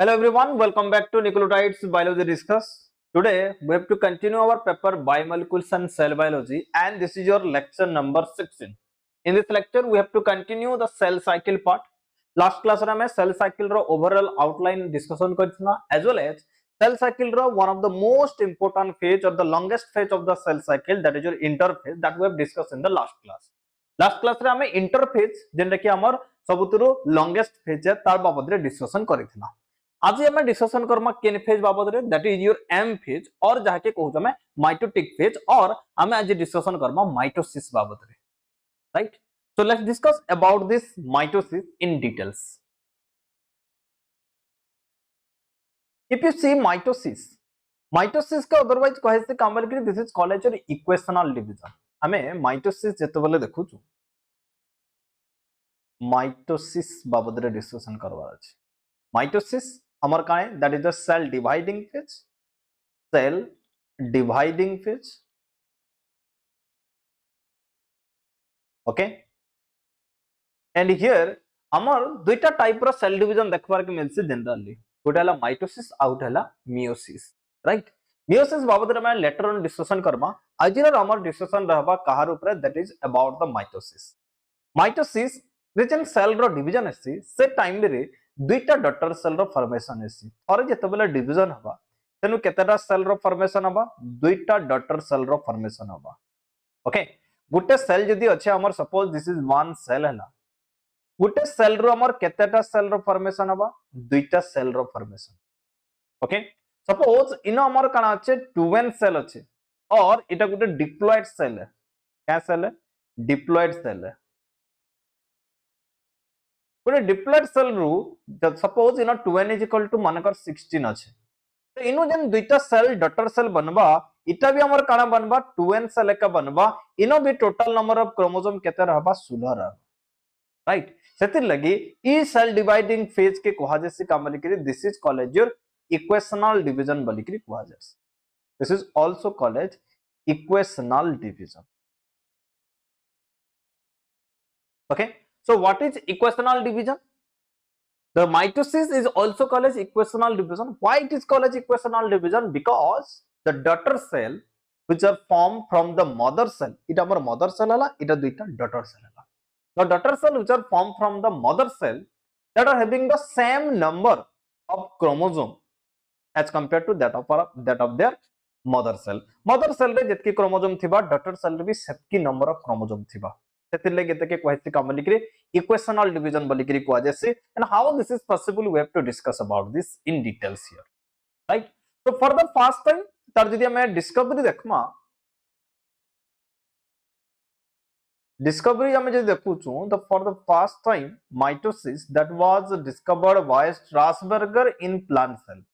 Hello everyone, welcome back to Nucleotides Biology Discuss. Today we have to continue our paper Biomolecules and Cell Biology, and this is your lecture number 16. In this lecture we have to continue the cell cycle part. Last class रे हमें cell cycle row overall outline discussion करथिना as well as cell cycle row one of the most important phase or the longest phase of the cell cycle, that is your interphase, that we have discussed in the last class. Last class रे हमें interphase जेनटा कि हमर सबुतरो longest phase है तार बाबद रे discussion करथिना. आज हम डिस्कशन करमा केन फेज बाबद रे, that is your M phase और जहा के कहू हमें माइटोटिक फेज, और हमें आज डिस्कशन करमा माइटोसिस बाबद रे, right. So let's discuss about this mitosis in details. If you see mitosis का अदरवाइज कहे से काम कि this is called as equational division. हमें माइटोसिस जते बेले देखु छु माइटोसिस बाबद रे डिस्कशन करवार अछि. माइटोसिस हमर का है, that is the cell dividing phase. Okay, and here हमर दुईटा टाइप रो सेल डिवीजन देखबार के मिलसी जनरली. गोटे हला माइटोसिस आ गोटे हला मियोसिस, राइट. मियोसिस बाबद रे मैं लेटर ऑन डिस्कशन करबा. आज रो हमर डिस्कशन रहबा कहार ऊपर, that is about the mitosis जेन सेल रो डिवीजन अछि से टाइम रे दुईटा डॉटर सेल रो फॉर्मेशन अछि. और जते बेले डिवीजन हबा तेनु केतेटा सेल रो फॉर्मेशन हबा, दुईटा डॉटर सेल रो फॉर्मेशन हबा. ओके, गुटे सेल जदी अछि हमर, suppose this is one cell हला, गुटे सेल रो हमर केतेटा सेल रो फॉर्मेशन हबा, दुईटा सेल रो फॉर्मेशन. ओके, सपोज इनो हमर काना अछि 2n सेल अछि और इटा गुटे डिप्लॉयड सेल है. क्या सेल है? डिप्लॉयड सेल है. गोटे डिप्लॉयड सेल रु सपोज इनो 2n इज इक्वल टू मानकर 16 अछि, तो इनो जेन दुईटा सेल डॉटर सेल बनबा, इटा भी हमर काना बनबा 2n सेल का बनबा. इनो भी टोटल नंबर ऑफ क्रोमोसोम केते रहबा 16 रहबा, राइट. सेतिर लगी ई सेल डिवाइडिंग फेज के कहा जैसे काम लिखि, this is called as your equational division बोली करी कहा जैसे. This is also called as equational division. Okay, so what is equational division? The mitosis is also called as equational division. Why it is called as equational division? Because the daughter cell which are formed from the mother cell, it our mother cell hala, it duita daughter cell hala. The daughter cell which are formed from the mother cell, that are having the same number of chromosome as compared to that of their mother cell. Mother cell रे जितकी chromosome थिबा, daughter cell रे भी सेतकी number of chromosome थिबा. सेतिर ले गेते के कहैछि काम लिखि इक्वेशनल डिवीजन बोली करी कोआ जैसे. And how this is possible, we have to discuss about this in details here, right. तो फॉर द फर्स्ट टाइम तार जदी हमें डिस्कवरी देखमा, डिस्कवरी हमें जदी देखु छु, the for the first time mitosis that was discovered by Strasburger in plant cell.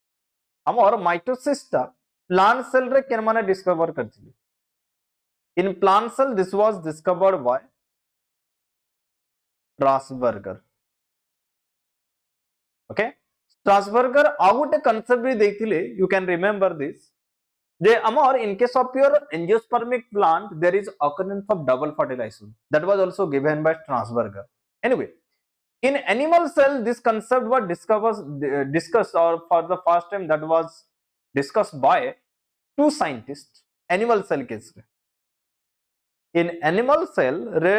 हमर mitosis ता प्लांट सेल रे केन माने डिस्कवर करथिले. In plant cell this was discovered by Strasburger. Okay, Strasburger आ गोटे कांसेप्ट भी देथिले, यू कैन रिमेंबर दिस, जे हमर in case of your angiospermic plant there is occurrence of double fertilization, that was also given by Strasburger. Anyway, in animal cell this concept was discussed or for the first time that was discussed by two scientists. Animal cell case रे, in animal cell रे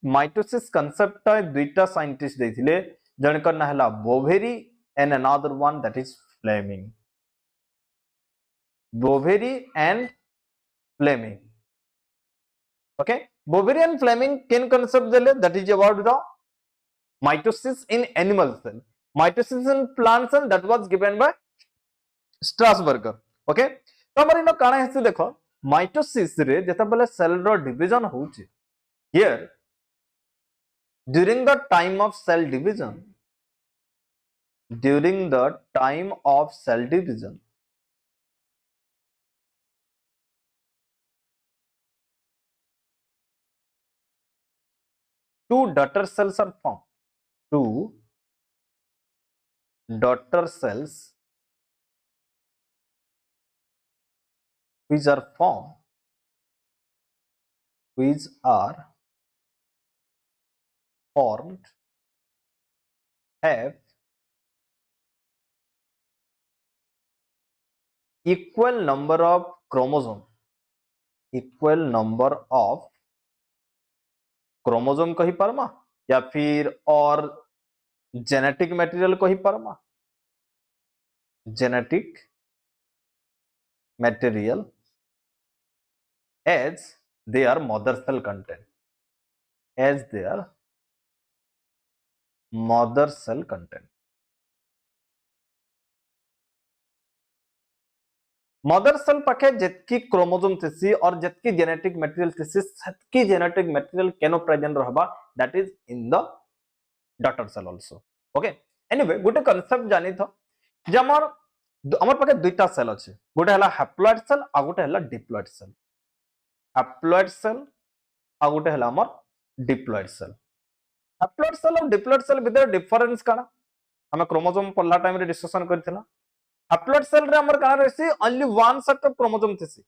mitosis concept ता दुईटा scientist देथिले, जनकर ना हला Boveri and another one that is Fleming. Boveri and Fleming. Okay, Boveri and Fleming can concept dele, that is about the mitosis in animal cell. Mitosis in plant cell that was given by Strasburger. Okay, तो हमर इनो काना हेसे देखो, mitosis रे जता बेले cell रो division होउची, here during the time of cell division, two daughter cells are formed. Two daughter cells which are formed have equal number of chromosome, equal number of chromosome कही परमा या फिर और जेनेटिक मटेरियल कही परमा, genetic material as their mother cell content, as their mother cell content. Mother cell पाखे जितकी chromosome थिसी और जितकी जेनेटिक मटेरियल थिसी सेतकी जेनेटिक मटेरियल केनो प्रेजेंट रहबा, that is in the daughter cell also. Okay, anyway गोटे कांसेप्ट जानी थो जे हमर पाखे दुईटा सेल अछि, गोटे हला हैप्लॉइड सेल आ गोटे हला डिप्लॉइड सेल. हैप्लॉइड सेल आ गोटे हला हमर डिप्लॉइड सेल. हैप्लॉइड सेल और डिप्लॉइड सेल भितर डिफरेंस काना हमें क्रोमोसोम पढ़ला टाइम रे डिस्कशन करथिला. हैप्लॉइड सेल रे हमर काना रहसी only one set of chromosome थिसी,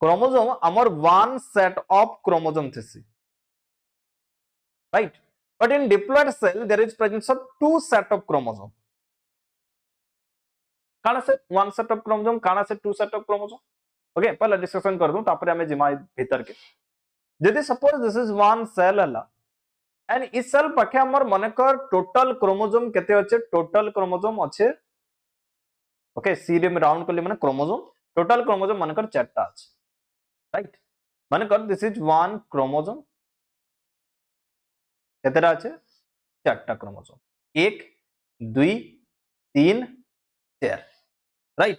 क्रोमोसोम हमर वन सेट ऑफ क्रोमोसोम थिसी, right. But in diploid cell there is presence of two set of chromosome. काना से वन सेट ऑफ क्रोमोसोम, काना से two set of chromosome. Okay, पहले discussion कर दूं तापर हमें जिमा भीतर के. यदि suppose this is one cell हला एंड इस सेल पाखे हमर मनकर टोटल क्रोमोसोम केते अछि, टोटल क्रोमोसोम अछि. ओके, सी रे में राउंड करले माने क्रोमोसोम, टोटल क्रोमोसोम मनकर 4टा अछि, राइट. मनकर दिस इज वन क्रोमोसोम, केतेटा अछि 4टा क्रोमोसोम, 1 2 3 4, राइट.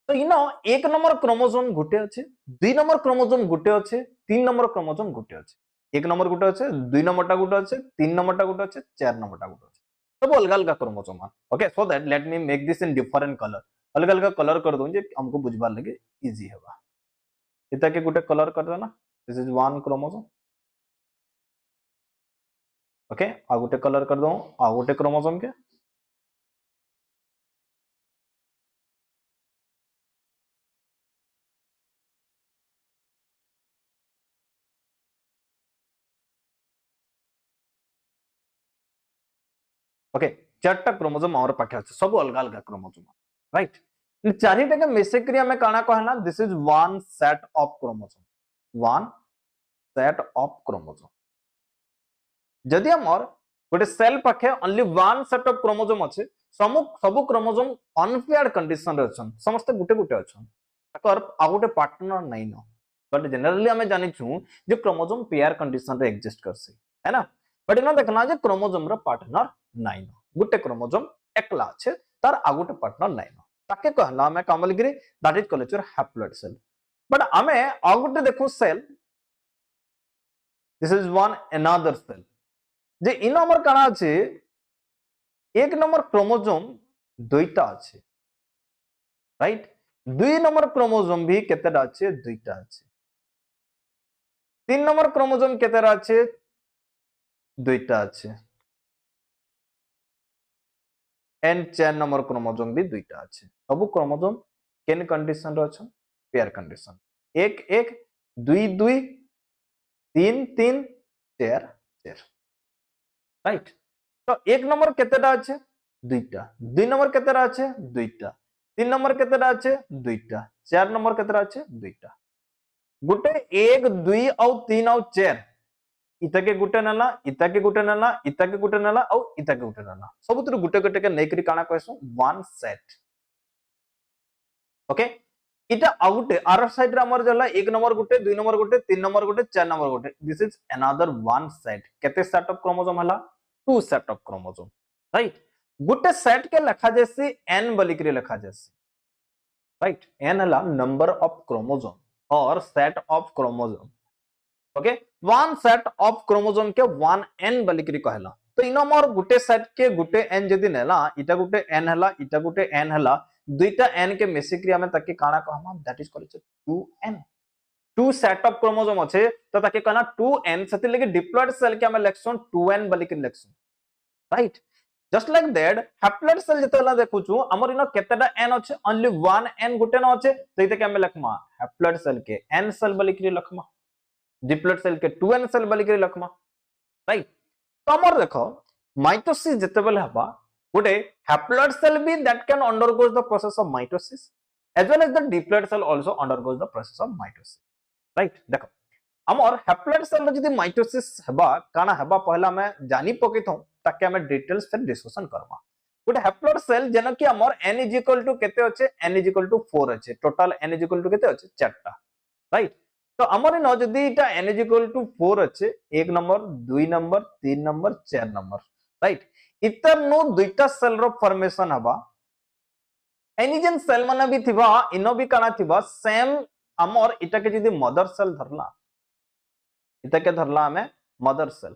तो इनो एक नंबर क्रोमोसोम गुटे अछि, 2 नंबर क्रोमोसोम गुटे अछि, 3 नंबर क्रोमोसोम गुटे अछि. 1 नंबर गुटे अछि, 2 नंबरटा गुटे अछि, 3 नंबरटा गुटे अछि, 4 नंबरटा गुटे अछि. सब अलग अलग chromosome. Okay, so that let me make this in different colour. अलग अलग कलर कर दूं जे हमको बुझबार लगे इजी हेबा. इता के गुटे कलर कर देना. This is one chromosome. Okay, आ गुटे कलर कर दूं आ गुटे क्रोमोसोम के. ओके, 4टा क्रोमोसोम हमर पाखे अछि, सब अलग अलग क्रोमोसोम, राइट. चारिटा के मिसेक्री हमें काना कहना, this is one set of chromosome, one set of chromosome. जदि हमर गोटे सेल पाखे only one set of chromosome अछि, सब क्रोमोसोम अनपेयर्ड कंडीशन रे अछन, समस्त गुटे गुटे अछन, तकर आ गुटे पार्टनर नै न. बट जनरली हमें जानि छु जे क्रोमोसोम पेयर कंडीशन रे एग्जिस्ट करसी, है ना. बट इना देखना जे क्रोमोसोम रे पार्टनर नै न, गुटे क्रोमोसोम एकला अछि, तार आ गुटे पार्टनर नै न, ताके कहला हमें कामलगिरी, that is called your haploid cell. But हमें आ गुटे देखु cell, this is one another cell, जे इन हमर काना अछि, एक नंबर क्रोमोसोम दुईटा अछि, राइट. 2 नंबर क्रोमोसोम भी केतेटा अछि, दुईटा अछि. 3 नंबर क्रोमोसोम केतेटा अछि, दुईटा अछि. एंड 4 नंबर क्रोमोसोम भी दुईटा अछि. सब क्रोमोसोम केन कंडीशन रो अछि, पेयर कंडीशन. 1 1 2 2 3 3 4 4, राइट. तो एक नंबर केतेटा अछि, दुईटा. 2 नंबर केतेटा अछि, दुईटा. 3 नंबर केतेटा अछि, दुईटा. 4 नंबर केतेटा अछि, दुईटा. गुटे 1 2 और 3 और 4 इता के गुटे नला, इता के गुटे नला, इता के गुटे नला और इता के गुटे नला, सबुतर गुटे गुटे के नेकरी काना कहसु वन सेट. ओके, इटा आउट आर साइड रे हमर जला 1 नंबर गुटे, 2 नंबर गुटे, 3 नंबर गुटे, 4 नंबर गुटे. This is another one set. केते सेट ऑफ क्रोमोसोम हला, two set of chromosome, right. गुटे सेट के लिखा जैसी n बलिकरी लिखा जैसी, राइट. n हला नंबर ऑफ क्रोमोसोम और set of chromosome. Okay, one set of chromosome के वन n बलिकरी कहला. तो इन हमर गुटे सेट के गुटे n जदी नेला, इटा गुटे n हला, इटा गुटे n हला, दुईटा n के मिसिक्री हमें ताके काना कहमा, that is called 2n. Two set of chromosome अछि तो ताके कहना 2n, सति लगे डिप्लॉइड सेल के हमें लेक्सन 2n बलिकरी लेक्सन, right. Just like that haploid cell जतला देखु छु हमर इनो केतेटा n अछि, ओनली वन n गुटे न अछि, तो इते के हमें लखमा हैप्लॉइड सेल के n सेल बलिकरी लखमा, डिप्लॉइड सेल के 2n सेल बलिकरी लखमा, राइट. तो हमर देखो माइटोसिस जतेबेले हबा, गोटे हैप्लॉइड सेल भी that can undergo the process of mitosis, as well as the diploid cell also undergoes the process of mitosis, right? देखो हमर हैप्लॉइड सेल रे जदी माइटोसिस हेबा काना हेबा पहला मैं जानी पकेथौ ताकि हमें डिटेल्स से डिस्कशन करबा गुड हैप्लॉइड सेल जन कि हमर n = केते अछि n = 4 अछि टोटल n = केते अछि 4 टा राइट तो हमर न जदी इटा n = 4 अछि 1 number 2 number 3 number 4 number right इतर नो दुईटा सेल रो फॉर्मेशन हबा एनिजन सेल माने भी थिबा इनो भी काना थिबा सेम हमर इटा के जदी मदर सेल धरला इता के धरला हमें मदर सेल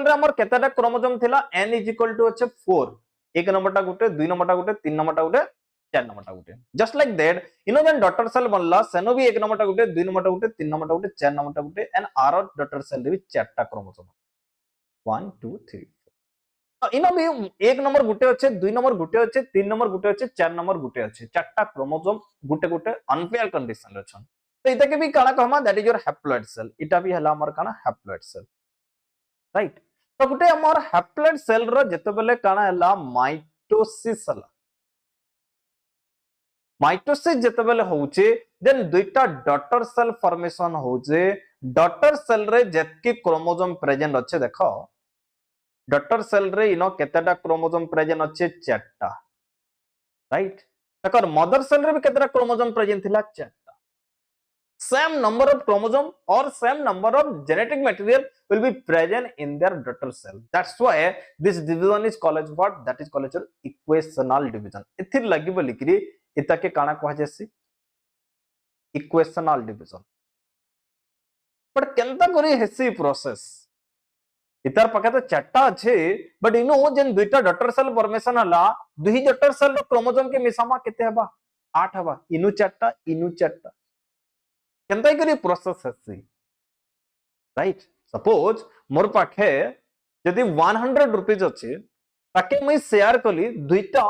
रे हमर केतेटा क्रोमोसोम थिला n = अछि 4 एक नंबरटा गुटे 2 नंबरटा गुटे 3 नंबरटा गुटे 4 नंबरटा गुटे जस्ट लाइक दैट इनो जन डॉटर सेल बनला सेनो भी एक नंबरटा गुटे 2 नंबरटा गुटे 3 नंबरटा गुटे 4 नंबरटा गुटे एंड आर डॉटर सेल रे भी 4 टा क्रोमोसोम 1 2 3 तो इनो भी एक नंबर गुटे अछि 2 नंबर गुटे अछि 3 नंबर गुटे अछि 4 नंबर गुटे अछि 4 टा क्रोमोसोम गुटे गुटे अनपेयर कंडीशन रे छन तो इता के भी काना कहमा that is your haploid cell इटा भी हला हमर काना हैप्लॉइड सेल राइट तो गुटे हमर हैप्लॉइड सेल रो जते बेले काना हला माइटोसिस जते बेले होउचे देन दुईटा डॉटर सेल फॉर्मेशन होउचे डॉटर सेल रे जतके क्रोमोसोम प्रेजेंट अच्छे देखो डॉटर सेल रे इनो केतेटा क्रोमोसोम प्रेजेंट अच्छे 4 टा राइट तकर मदर सेल रे भी केतेटा क्रोमोसोम प्रेजेंट थिला 4 टा same number of chromosome or same number of genetic material will be present in their daughter cell that's why this division is called as what that is called as equational division एथिर लागि बोली कि इता के काना कह जेसी equational division but केनता करी हेसी process इतार पके तो चारटा अछि बट इनो जेन दुईटा डॉटर सेल फॉर्मेशन हला दुही डॉटर सेल क्रोमोसोम के मिसामा केते हबा 8 हबा इनु चारटा केनता करी प्रोसेस हेसी राइट सपोज मोर पाखे यदि 100 रुपीज अछि ताके मैं शेयर कली दुईटा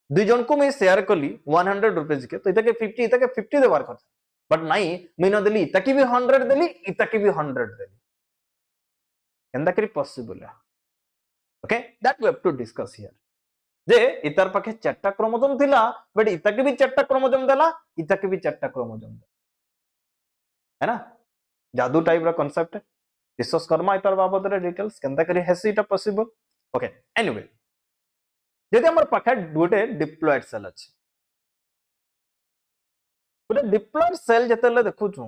दुई जन को मैं शेयर कली 100 रुपीज के तो इता के 50 देवार କଥା बट नाही मैं न देली ताकि भी 100 देली इताकि भी 100 देली केनता करी पॉसिबल है okay that we have to discuss here जे इतार पाखे चारटा क्रोमोसोम थिला बट इताके भी चारटा क्रोमोसोम देला इताके भी चारटा क्रोमोसोम है ना जादू टाइप रा कांसेप्ट डिस्कस करमा इतार बाबत रे डिटेल्स केनता करी हेसी इटा पॉसिबल ओके एनीवे यदि हमर पाखे दुटे डिप्लॉइड सेल अछि गुटे डिप्लॉइड सेल जतेले देखु छु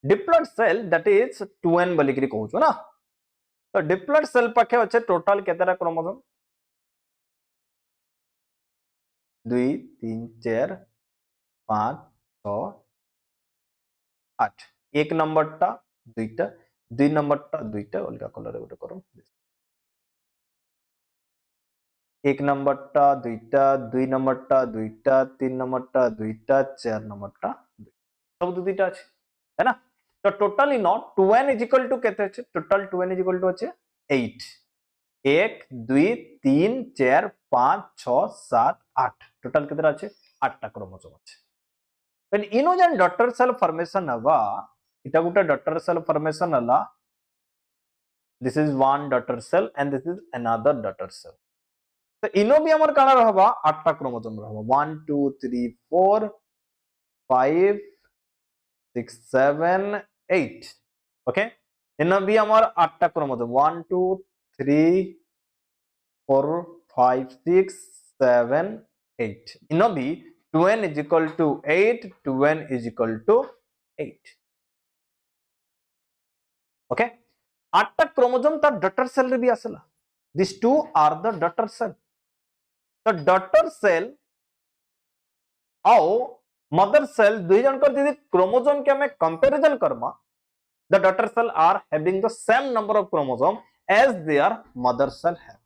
diploid cell that is 2n बोली करी कहू छु ना तो डिप्लॉइड सेल पाखे अछि टोटल केतेरा क्रोमोसोम 2 3 4 5 6 8 एक नंबर टा दुईटा 2 नंबर टा दुईटा अलगा कलर रे गोटे करो एक नंबर टा दुईटा 2 नंबर टा दुईटा 3 नंबर टा दुईटा 4 नंबर टा सब दुईटा अछि है ना तो टोटल इन 2n = केते अछि टोटल 2n = अछि 8 1 2 3 4 5 6 7 8 टोटल केते अछि 8 टा क्रोमोसोम अछि देन इनो जन डॉटर सेल फॉर्मेशन हवा इटा गुटा डॉटर सेल फॉर्मेशन हला this is one daughter cell and this is another daughter cell तो इनो भी हमर काना रहबा 8 टा क्रोमोसोम रहबा 1 2 3 4 5 6 7 8 ओके इनो भी हमर 8 टा क्रोमोसोम 1 2 3 4 5 6 7 8 इनो भी 2n = 8 2n = 8 ओके 8 टा क्रोमोसोम ता डॉटर सेल रे भी आसला this two are the daughter cell तो डॉटर सेल आओ मदर सेल दुई जन कर यदि क्रोमोसोम के हमें कंपैरिजन करमा the daughter cell are having the same number of chromosome as their mother cell है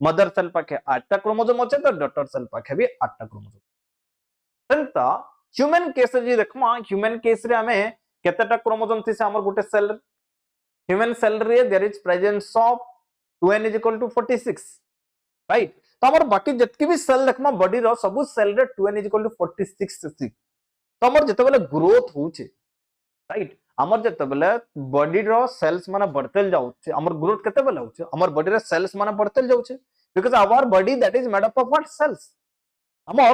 मदर सेल पाखे 8 टा क्रोमोसोम अछि तो डॉटर सेल पाखे भी 8 टा क्रोमोसोम तंता ह्यूमन केस जे देखमा ह्यूमन केस रे हमें केतेटा क्रोमोसोम थि से हमर गुटे सेल ह्यूमन सेल रे there is presence of 2n = 46 right तो हमर बाकी जतके भी सेल देखमा बॉडी रो सब सेल रे 2n = 46 तो हमर जते बेले ग्रोथ होचे राइट हमर जते बेले बॉडी रो सेल्स माने बढ़तेल जाउचे हमर ग्रोथ केते बेले होचे हमर बॉडी रे सेल्स माने बढ़तेल जाउचे because our body that is made up of what cells. amor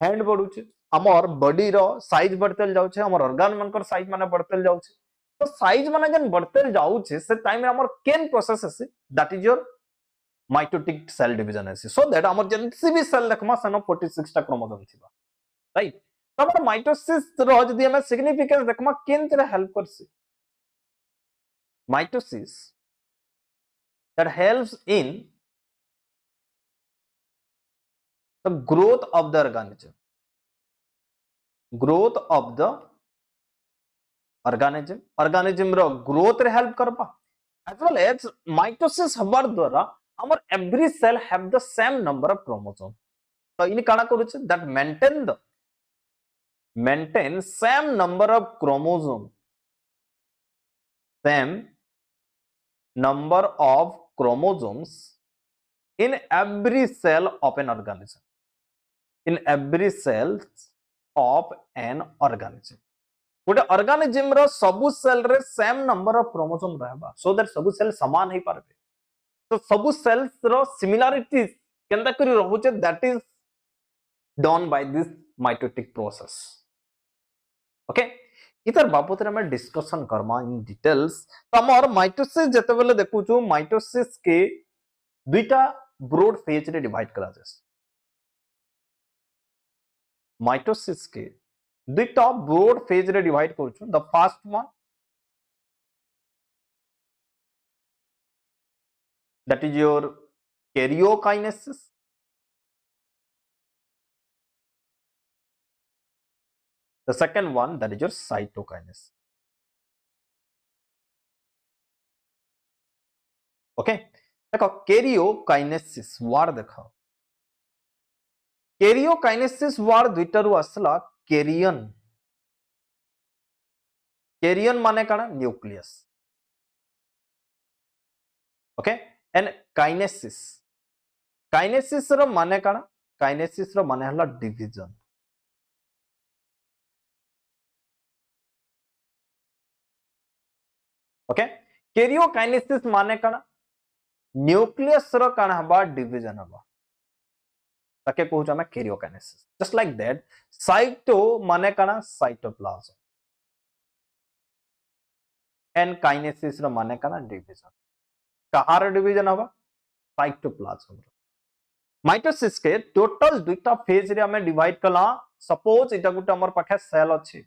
hand बढ़ुचे amor body row size बढ़ते जाउछे amor organ मनकर size माने बढ़ते जाउछे तो size माने जन बढ़ते जाउछे से टाइम में amor केन process है that is your mitotic cell division है so that amor जंसी भी cell देखमा सनो 46 टा क्रोमोसोम थिबा राइट तब माइटोसिस रो जदी हमें सिग्निफिकेंस देखमा केन तरह हेल्प करसी mitosis that helps in the growth of the organism row growth रे help करबा as well as mitosis हबार द्वारा our every cell have the same number of chromosomes तो इन काना करूचे that maintain same number of chromosomes in every cell of an organism गोटे organism रो सबु cell रे सेम नंबर ऑफ क्रोमोसोम रहबा so that सबु सेल समान ही पारबे तो सबु सेल्स रो सिमिलरिटीज केनता करी रहउचे that is done by this mitotic process okay इतर बाबत रे मैं डिस्कशन करमा इन डिटेल्स तो हमर माइटोसिस जते बेले देखुछु माइटोसिस के दुईटा ब्रॉड फेज रे डिवाइड करा जाय माइटोसिस के दुईटा ब्रॉड फेज रे डिवाइड करछु the first one that is your karyokinesis the second one that is your cytokinesis okay देखो karyokinesis वर्ड देखो karyokinesis वर्ड दुईटा रु आसला कैरियन माने काना न्यूक्लियस ओके एंड काइनेसिस रो माने काना काइनेसिस रो माने हला डिवीजन ओके कैरियोकाइनेसिस माने काना न्यूक्लियस रो काना हबा डिवीजन हबा ताके कहू हमें karyokinesis just like that cyto माने काना साइटोप्लाज्म एंड काइनेसिस रो माने काना डिवीजन कहार डिवीजन हबा साइटोप्लाज्म माइटोसिस के टोटल दुईटा फेज रे हमें डिवाइड कला सपोज इटा गुटे हमर पाखे सेल अछि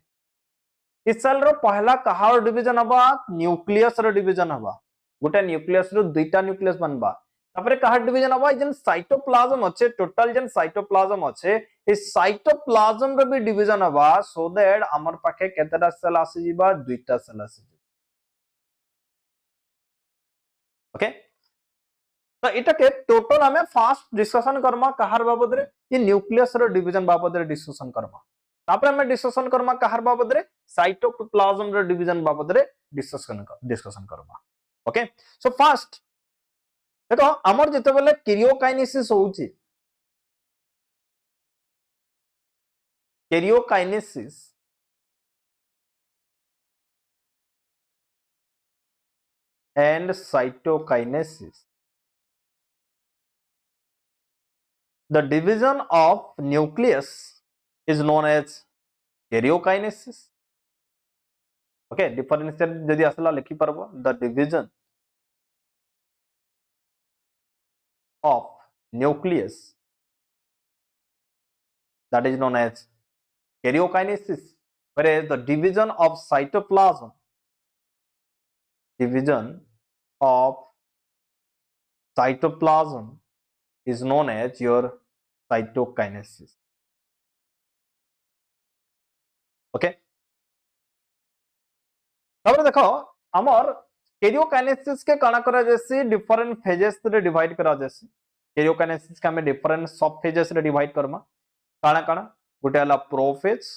इस सेल रो पहला कहार डिवीजन हबा न्यूक्लियस रो डिवीजन हबा गुटे न्यूक्लियस रो दुईटा न्यूक्लियस बनबा तापरे कहार डिवीजन हबा जन साइटोप्लाज्म अछि टोटल जन साइटोप्लाज्म अछि इस साइटोप्लाज्म रो भी डिवीजन हबा सो दैट हमर पाखे केतेटा सेल आसी जिबा दुईटा सेल आसी ओके तो इटा के टोटल हमें फास्ट डिस्कशन करमा कहार बाबद रे ये न्यूक्लियस रो डिवीजन बाबद रे डिस्कशन करमा तापर हमें डिस्कशन करमा कहार बाबद रे साइटोप्लाज्म रो डिवीजन बाबद रे discussion Karma okay so fast देखो हमर जते बेले कैरियोकाइनेसिस होउची karyokinesis and cytokinesis the division of nucleus is known as karyokinesis okay differentiate जदि असला लिखि परबो the division of nucleus that is known as karyokinesis whereas the division of cytoplasm is known as your cytokinesis okay तापर देखो हमर karyokinesis के काना करा जैसे डिफरेंट फेजेस रे डिवाइड करा जैसे कैरियोकाइनेसिस का में डिफरेंट सब फेजेस रे डिवाइड करमा काना काना गुटे हला प्रोफेज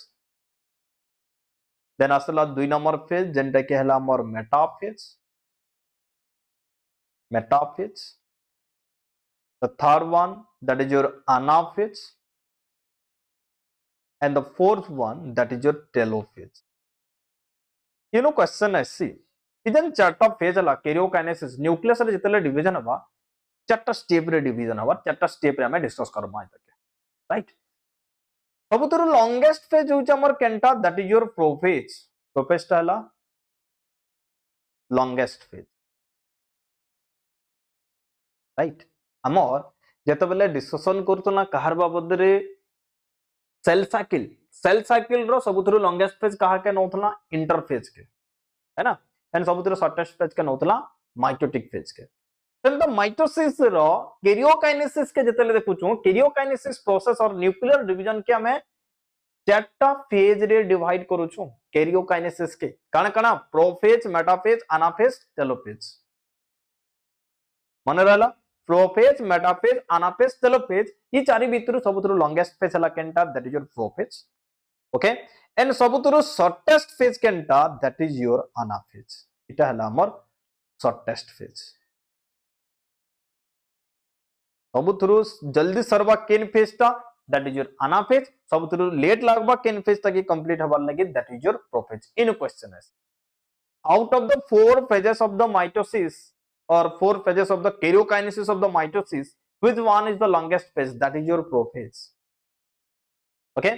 देन असला 2 नंबर फेज जेंटा के हला हमर metaphase the third one that is your anaphase and the fourth one that is your telophase you know question I see इदन चार्ट ऑफ फेज हला कैरियोकाइनेसिस न्यूक्लियस रे जतले डिवीजन हबा चारटा step रे डिवीजन हवा चारटा स्टेप रे हमें डिस्कस करबा राइट सबुतरो लॉन्गेस्ट फेज होउछ हमर केनटा that is your prophase prophase ता हला लॉन्गेस्ट फेज राइट हमर जेते बेले डिस्कशन करतना कहर बाबद रे सेल साइकिल रो सबुतरो लॉन्गेस्ट फेज कहा के नोथला इंटरफेज के है ना एंड सबुतरो शॉर्टेस्ट फेज के नोथला माइटोटिक फेज के तो माइटोसिस रो कैरियोकाइनेसिस के जेते देखुछु कैरियोकाइनेसिस प्रोसेस और न्यूक्लियर डिवीजन के हमें चारटा फेज रे डिवाइड करूछु कैरियोकाइनेसिस के काना काना प्रोफेज मेटाफेज एनाफेज टेलोफेज मन रहला प्रोफेज मेटाफेज एनाफेज टेलोफेज ये चारि भितरु सबुतरु लॉन्गेस्ट फेज हला केनटा that is your prophase okay and सबुतरु शॉर्टेस्ट फेज केनटा दैट इज योर एनाफेज इटा हला हमर शॉर्टेस्ट फेज सबुतरु जल्दी सरबा केन फेज ता दैट इज योर एनाफेज सबुतरु लेट लागबा केन फेज तक कंप्लीट हबार लगे that is your prophase in question है out of the four phases of the mitosis or four phases of the karyokinesis of the mitosis which one is the longest phase that is your prophase okay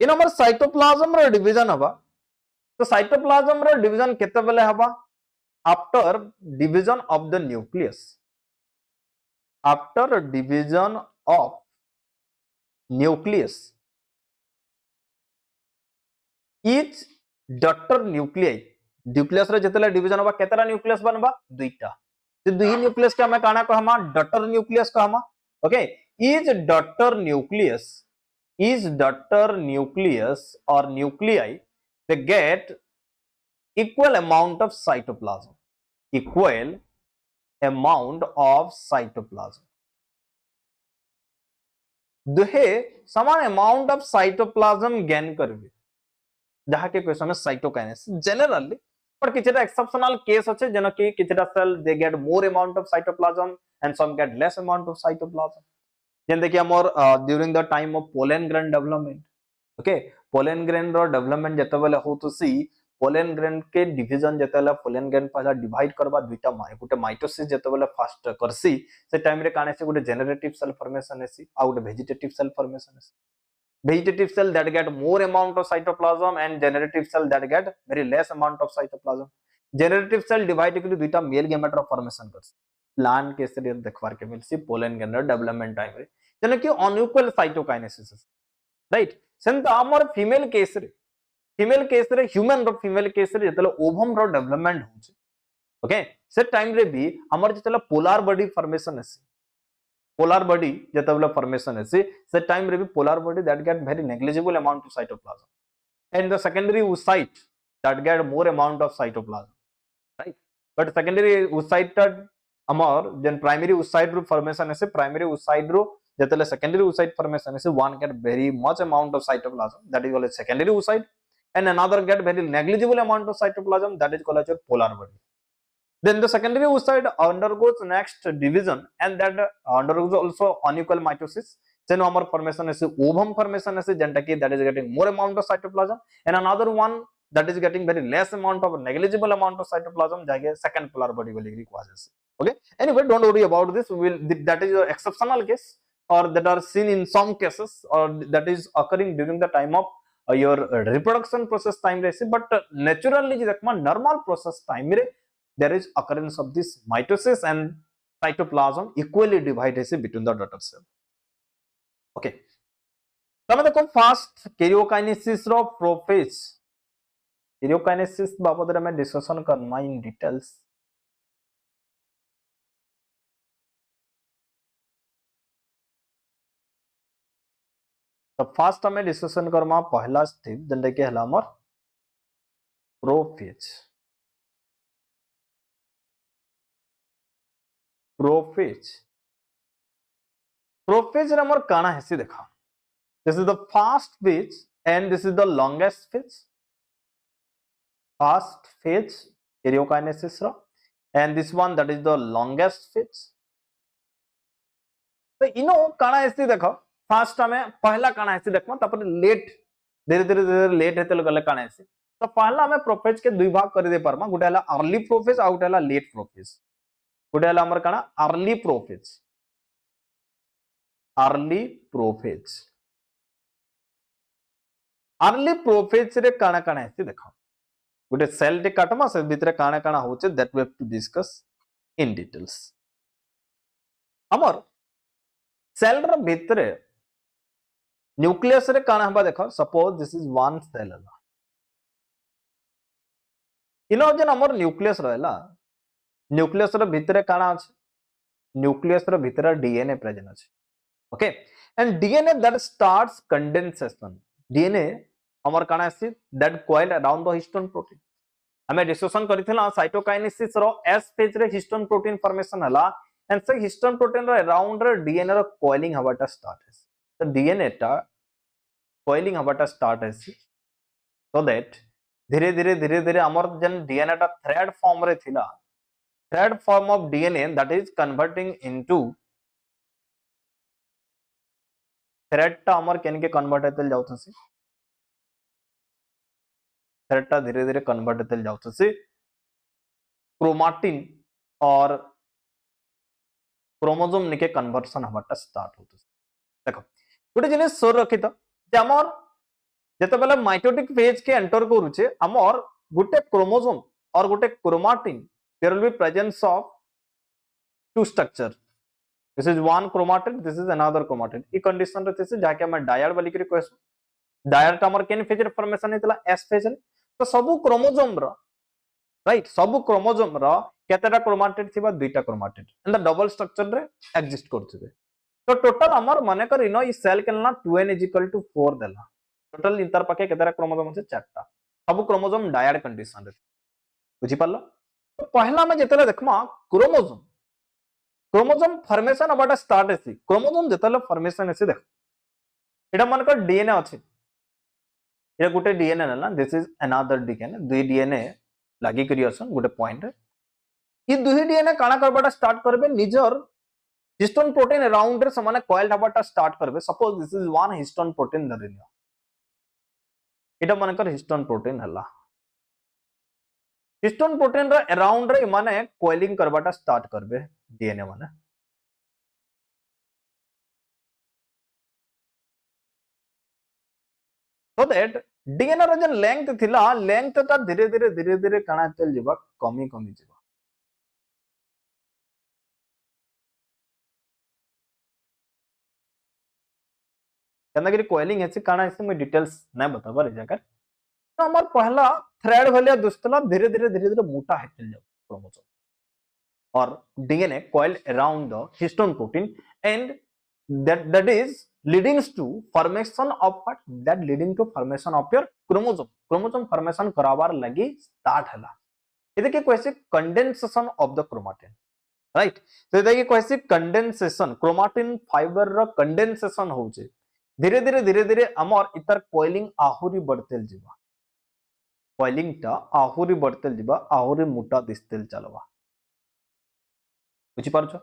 in our cytoplasm ro division haba so cytoplasm ro division kete bele haba after division of the nucleus after division of nucleus each daughter nuclei nucleus रे जेतले division हबा केतरा nucleus बनबा दुईटा दुई nucleus के हमें काना कहमा daughter nucleus कहमा ओके इज डॉटर न्यूक्लियस और nuclei they get equal amount of cytoplasm दुहे समान अमाउंट ऑफ साइटोप्लाज्म गेन करबे जहा के क्वेश्चन में साइटोकाइनेसिस जनरली but किछटा एक्सेप्शनल केस अछि जन कि किछटा cell they get more amount of cytoplasm and some get less amount of cytoplasm जेन देखि हमर during the time of pollen grain development okay pollen grain रो डेवलपमेंट जते बेले होतो सी पोलन ग्रेन के डिवीजन जते बेले पोलन ग्रेन पहला डिवाइड करबा दुईटा गुटे माइटोसिस जते बेले फर्स्ट करसी से टाइम रे काने से गुटे जनरेटिव सेल फॉर्मेशन हेसी आ गुटे वेजिटेटिव सेल फॉर्मेशन हेसी vegetative cell that get more amount of cytoplasm and generative cell that get very less amount of cytoplasm generative cell divide करी दुईटा मेल गेमेट रो फॉर्मेशन करसी प्लांट के से देखबार के मिलसी पोलन ग्रेन डेवलपमेंट टाइम रे जने कि अनइक्वल साइटोकाइनेसिस राइट सेंत हमर फीमेल केस रे ह्यूमन रो फीमेल केस रे जतले ओवम रो डेवलपमेंट होचे ओके से टाइम रे भी हमर जतले पोलर बॉडी फॉर्मेशन हेसी polar body जेतबले formation है से time रे भी polar body that get very negligible amount of cytoplasm and the secondary oocyte that get more amount of cytoplasm right but secondary oocyte amar then primary oocyte ro formation है primary oocyte ro जेतले secondary oocyte formation है one get very much amount of cytoplasm that is called secondary oocyte and another get very negligible amount of cytoplasm that is called as polar body. Then the secondary oocyte undergoes next division and that undergoes also unequal mitosis. Then our formation is ovum formation is that is getting more amount of cytoplasm and another one that is getting very less amount of negligible amount of cytoplasm jage second polar body will causes. Okay. Anyway, don't worry about this. That is your exceptional case or that are seen in some cases or that is occurring during the time of your reproduction process time but naturally normal process time there is occurrence of this mitosis and cytoplasm equally divided between the daughter cell okay तमे देखो first karyokinesis रो prophase karyokinesis बाबत रे मैं discussion करना in details तो first हमें discussion Karma पहला step जंडे के हला हमर प्रोफेज प्रोफेज हमर काना हेसी देखा this is the first phase and this is the longest phase first phase karyokinesis ro and this one that is the longest phase तो इनो काना हेसी देखो फर्स्ट हमें पहला काना हेसी देखमा तापर लेट धीरे धीरे लेट हेते गले काना हेसी तो पहला हमें प्रोफेज के दुई भाग कर दे परमा गुटे हला अर्ली प्रोफेज आ गुटे हला लेट प्रोफेज गोटे हला हमर काना early prophase, early prophase, early prophase रे काना काना है देखो गोटे सेल टे काटमा से भितर काना काना होचे that we have to discuss in details. हमर सेल र भितर न्यूक्लियस रे काना हबा देखो suppose this is one cell हला इनो जन हमर न्यूक्लियस रहला न्यूक्लियस र भितर काना अछि न्यूक्लियस र भितर डीएनए प्रेजेंट अछि okay and DNA that starts condensation DNA हमर काना अछि that coil around the histone protein हमें discussion करिथिला cytokinesis rho S phase रे हिस्टोन प्रोटीन फॉर्मेशन हला एंड से हिस्टोन प्रोटीन रो अराउंड रे डीएनए रो कॉइलिंग हबाटा स्टार्ट है तो डीएनए टा कॉइलिंग हबाटा स्टार्ट है सो दैट धीरे धीरे धीरे धीरे हमर जन डीएनए टा थ्रेड फॉर्म रे थिला thread form of DNA that is converting into thread टा हमर केन के कन्वर्ट हेतल जाउतसी थ्रेड टा धीरे धीरे कन्वर्ट हेतल जाउतसी क्रोमाटिन और क्रोमोसोम निके कन्वर्सन हबाटा स्टार्ट होतसी देखो गोटे जिनिस सोर रखी तो जे हमर जते बेले माइटोटिक फेज के एंटर करूचे हमर गोटे क्रोमोसोम और गोटे chromatin there will be presence of two structure this is one chromatin this is another chromatin ई कंडीशन रे थिसे जाके हम डायड बोली करी कहसु डायड टा हमर केन फेज रे फॉर्मेशन हेतला एस फेज रे तो सब क्रोमोसोम रो राइट सब क्रोमोसोम रो केतेटा क्रोमाटिन थिबा दुईटा chromatin and the double structure रे एग्जिस्ट करथिबे तो टोटल हमर माने कर इनो ई सेल केना 2n = 4 देला टोटल इंटर पाके केतेटा क्रोमोसोम আছে चारटा सब क्रोमोसोम डायड कंडीशन रे बुझी पालो तो पहला में जेतले देखमा क्रोमोसोम क्रोमोसोम फॉर्मेशन अबाटा स्टार्ट हेसी क्रोमोसोम जेतले फॉर्मेशन हेसी देख एटा मन कर डीएनए अछि ये गोटे डीएनए ना दिस इज अनदर डीएनए दुई डीएनए लागी करी असन गोटे पॉइंट ये दुई डीएनए काना करबाटा स्टार्ट करबे निजर हिस्टोन प्रोटीन अराउंड रे समाने कॉइल्ड हबाटा स्टार्ट करबे suppose this is one histone protein धरिनियो एटा मन कर हिस्टोन प्रोटीन हला हिस्टोन प्रोटीन रे अराउंड रे माने कॉइलिंग करबाटा स्टार्ट करबे डीएनए माने so that डीएनए रो जन लेंथ थिला लेंथ ता धीरे धीरे काना चल जिबा कमी जिबा कनगिरी कॉइलिंग हेसी काना हेसी मैं डिटेल्स नै बताबा रे जाकर तो हमर पहला थ्रेड भलिया दुस्तला धीरे धीरे मोटा हेतल जाउ क्रोमोसोम और DNA coiled around the histone protein and that is leading to formation of what that leading to formation of your chromosome formation कराबार लगी स्टार्ट हला ये देखिए कैसे condensation of the chromatin right तो ये देखिए कैसे कंडेंसेशन क्रोमाटिन फाइबर रो condensation होचे धीरे धीरे हमर इतर कॉइलिंग आहुरी बढ़तेल जिबा कॉइलिंग टा आहुरी बढ़तेल जिबा आहुरी मोटा दिसतेल चलबा बुझी पारछो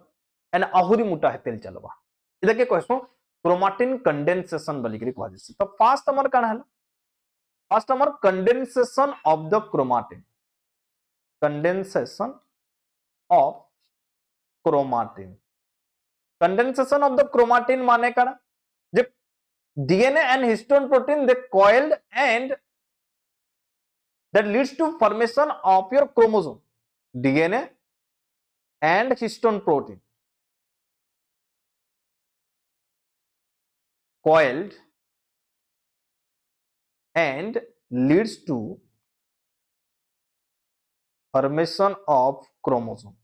एंड आहुरी मोटा हेतेल चलबा इदा के कहसो क्रोमाटिन कंडेंसेशन बोली करी कहै छै तो फर्स्ट हमर काना हला फर्स्ट हमर condensation of the chromatin condensation of chromatin condensation of the chromatin माने काना जे DNA and histone protein they coiled and that leads to formation of your chromosome DNA and histone protein coiled and leads to formation of chromosome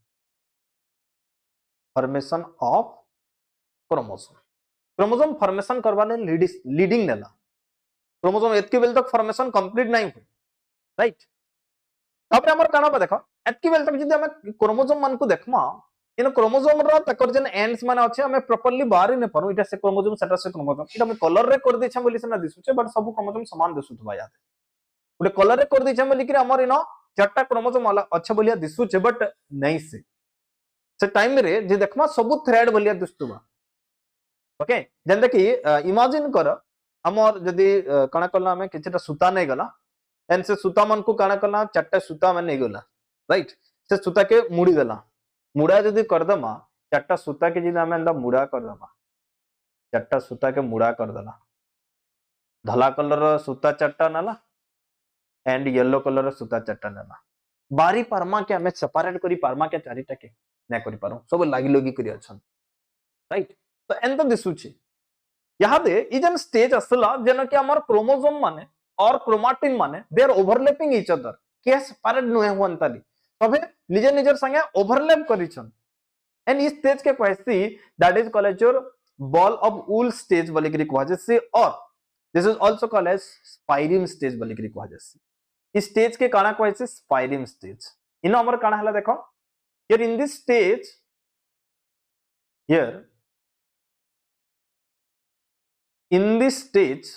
chromosome formation करवाने leading नेला chromosome एतके bell तक formation complete नहीं हुई right तापर हमर काना बा देखो एतके बेल तक जदी हम क्रोमोसोम मन को देखमा इन क्रोमोसोम रो तकर जन एंड्स माने अछि हमें प्रॉपर्ली बाहर ने परो इटा से क्रोमोसोम सेटा से क्रोमोसोम इटा हम कलर रे कर दै छै बोली से ना दिसु छै बट सब क्रोमोसोम समान दिसुथबा याद उडे कलर रे कर दै छै बोली कि हमर इनो चारटा क्रोमोसोम अच्छा बोलिया दिसु छै बट नहीं से टाइम रे जे देखमा सब थ्रेड बोलिया दिसुथबा ओके जंदे कि इमेजिन कर हमर जदी कणा कला हमें किछटा सूता नै गला एन से सूता मन को कणा कला चारटा सूता में नै गला राइट से सूता के मुड़ी देला मुड़ा जदि करदमा चारटा सूता के जदि आमे मुड़ा करदमा चारटा सूता के मुड़ा करदला धला कलर सूता चारटा नाला एंड येलो कलर सूता चारटा नाला बारी पारमा के आमे सेपरेट करी पारमा के चारिटा के ना करि पारो सब लागी लगी करी अछन राइट तो एंत दिसुची यहाँ दे इजन स्टेज असला जन कि हमर क्रोमोसोम माने और क्रोमाटिन माने they are overlapping each other के सेपरेट नुहे हुअंताली तबे निजे निजर संगे ओवरलैप करिछन एंड इस स्टेज के कहसी that is called as your ball of wool stage बोली करी कहै छै और this is also called as spireme stage बोली करी कहै छै इस स्टेज के काना कहै छै स्पाइरिम स्टेज इन हमर काना हला देखो here in this stage here in this stage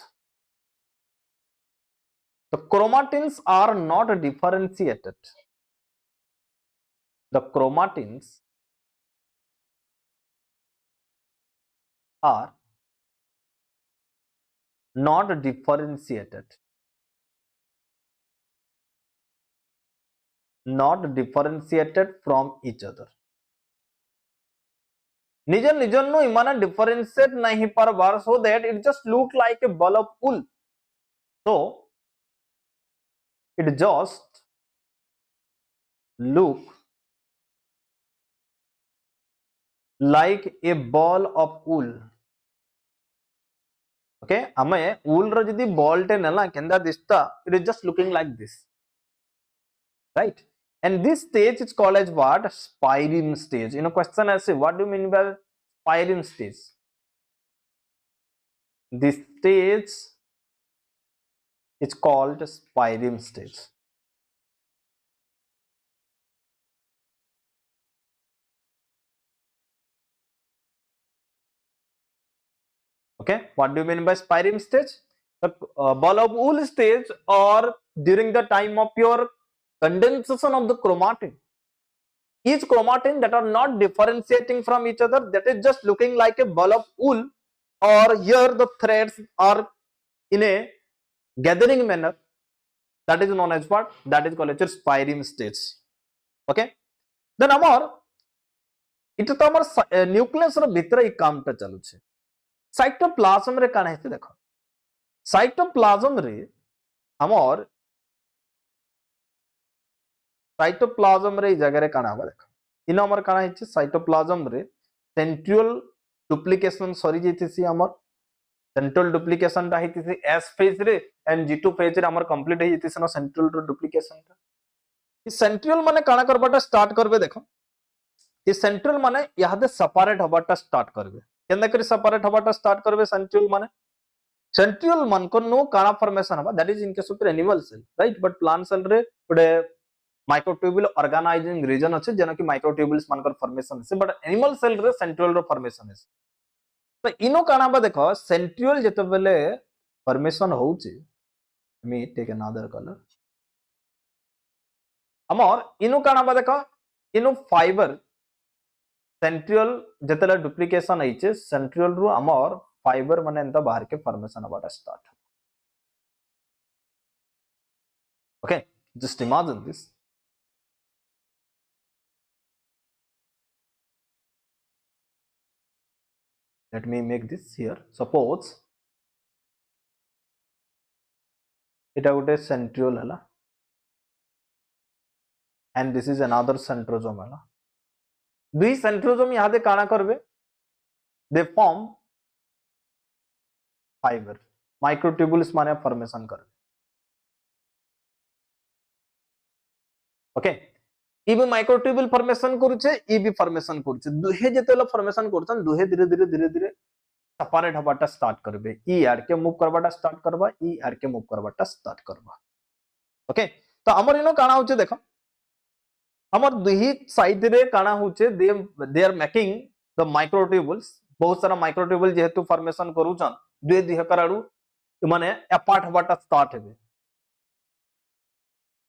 the chromatins are not differentiated the chromatins are not differentiated from each other निजर निजर नो इमाना डिफरेंशिएट नहीं पर बार so that it just look like a ball of wool so it just look like a ball of wool okay हमें wool रो जदी ball टे नला केंदा दिसता it is just looking like this right and this stage is called as what spireme stage you know question as what do you mean by spireme stage this stage is called spireme stage okay what do you mean by spireme stage the ball of wool stage or during the time of your condensation of the chromatin each chromatin that are not differentiating from each other that is just looking like a ball of wool or here the threads are in a gathering manner that is known as what that is called as spireme stage okay then amar it to amar nucleus ro bhitar ei काम टा चालू छे cytoplasm रे काना हेते देखो cytoplasm रे हमर साइटोप्लाज्म रे जगह रे काना देखो इन हमर काना हिचे साइटोप्लाज्म रे सेंट्रियोल डुप्लीकेशन सरी जेतिसी हमर सेंट्रल डुप्लीकेशन ता हितिसी एस फेज रे एंड जी2 फेज रे हमर कंप्लीट हे जेतिसी न सेंट्रल रो डुप्लीकेशन ता ई सेंट्रियोल माने काना करबाटा स्टार्ट करबे देखो ई सेंट्रल माने यादे सेपरेट हबाटा स्टार्ट करबे केंदा करी सेपरेट हबाटा स्टार्ट करबे सेंट्रियोल मन को नो काना फॉर्मेशन हबा that is in case of animal cell right but plant cell रे बडे माइक्रोट्यूब्यूल ऑर्गेनाइजिंग रीजन अछि जेना कि माइक्रोट्यूब्यूल्स मानकर फॉर्मेशन से बट एनिमल सेल रे सेंट्रियोल रो फॉर्मेशन है तो इनो काना बा देखो सेंट्रियोल जते बेले फॉर्मेशन होउची मी टेक अनदर कलर हमर इनो काना बा देखो इनो फाइबर सेंट्रियोल जतेला डुप्लीकेशन आइचे सेंट्रियोल रो हमर फाइबर माने एंता बाहर के फॉर्मेशन हबाटा start okay just imagine this let me make this here suppose eta gote centriole hela and this is another centrosome hela dui centrosome yahade काना करबे they form fiber microtubules माने formation करबे okay ई भी microtubule formation करूचे ई भी formation करूचे दुहे जेतेला formation करछन दुहे धीरे धीरे सेपरेट हबाटा स्टार्ट करबे ई आर के मूव करबाटा स्टार्ट करबा ई आर के मूव करबाटा स्टार्ट करबा ओके तो हमर इनो काना होचे देखो हमर दुही साइड रे काना होचे they are making the microtubules बहुत सारा माइक्रोट्यूब्यूल जेहेतु फॉर्मेशन करूछन दुहे दिह कराडू माने अपार्ट हबाटा स्टार्ट हेबे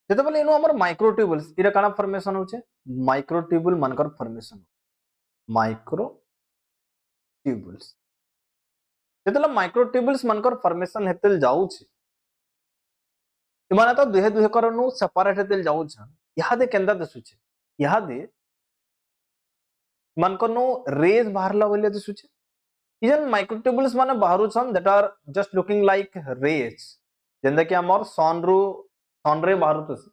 जेते बेले इनो हमर माइक्रोट्यूब्यूल्स इरा काना फॉर्मेशन होचे माइक्रोट्यूब्यूल मानकर फॉर्मेशन माइक्रोट्यूब्यूल्स जेतेला माइक्रोट्यूब्यूल्स मानकर फॉर्मेशन हेतेल जाउछि इमाना तो दुहे दुहे करनु सेपरेट हेतेल जाउछ यहादे केंदा दसुछि यहादे मानकर नो रेज बाहरला बोले दिसुचे इजन माइक्रोट्यूबुल्स माने बाहरुछन that are just looking like rays जेंदा कि हमर सन रे बाहरुतस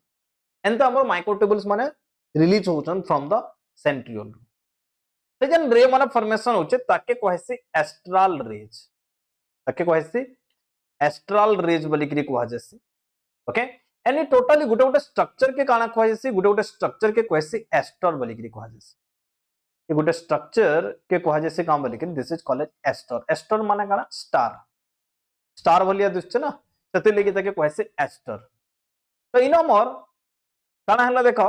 एंत हमर माइक्रोट्यूबुल्स माने रिलीज होछन फ्रॉम द सेंट्रियोल से जन रे माने फॉर्मेशन होचे ताके कहसी एस्ट्रल रेज ताके कहसी एस्ट्रल रेज बोली कि कहै जैसी ओके एनी टोटली गुटे गुटे स्ट्रक्चर के काना कहै जैसी गुटे गुटे स्ट्रक्चर के कहसी एस्टर बोली कि कहै जैसी ये गोटे स्ट्रक्चर के कहा जैसे काम बोले कि this is called aster aster माने काना स्टार स्टार बोलिया दिसछ ना सेते लेके ताके कहसे एस्टर तो इन हमर काना हला देखो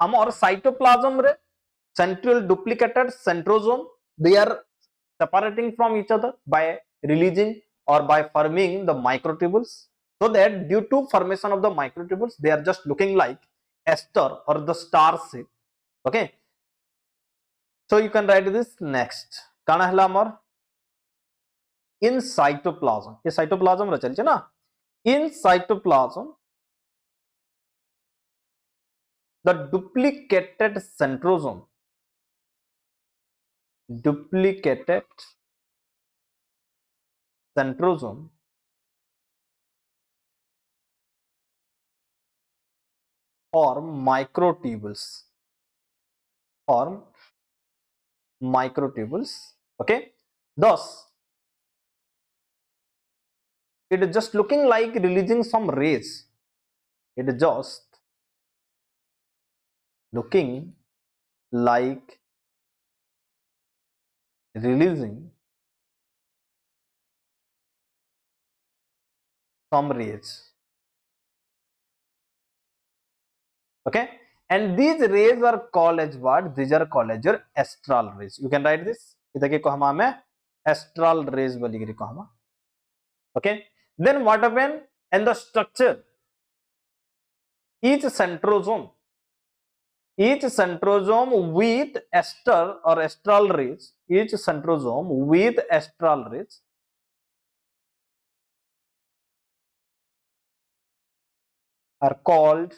हमर साइटोप्लाज्म रे centriole duplicated centrosome they are separating from each other by releasing or by forming the microtubules so that due to formation of the microtubules they are just looking like ester or the star shape okay. So you can write this next काना हला हमर in cytoplasm ये cytoplasm रे चलछे ना in cytoplasm the duplicated centrosome or microtubules okay thus it is just looking like releasing some rays it is just looking like releasing some rays okay and these rays are called as what these are called as your astral rays you can write this इधर को हम में astral rays बोली गिरी को हम okay then what happen and the structure each centrosome with aster or astral rays each centrosome with astral rays are called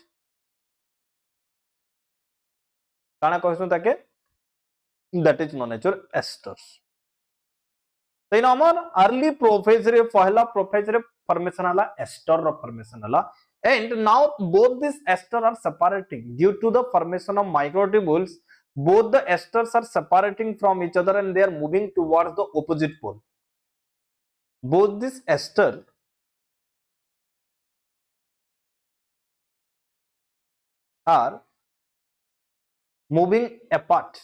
काना कहसु ताके that is known as your esters तो इन हमर अर्ली प्रोफेज रे पहला प्रोफेज रे फॉर्मेशन हला ester रो formation हला and now both these ester are separating due to the formation of microtubules both the esters are separating from each other and they are moving towards the opposite pole both these ester are moving apart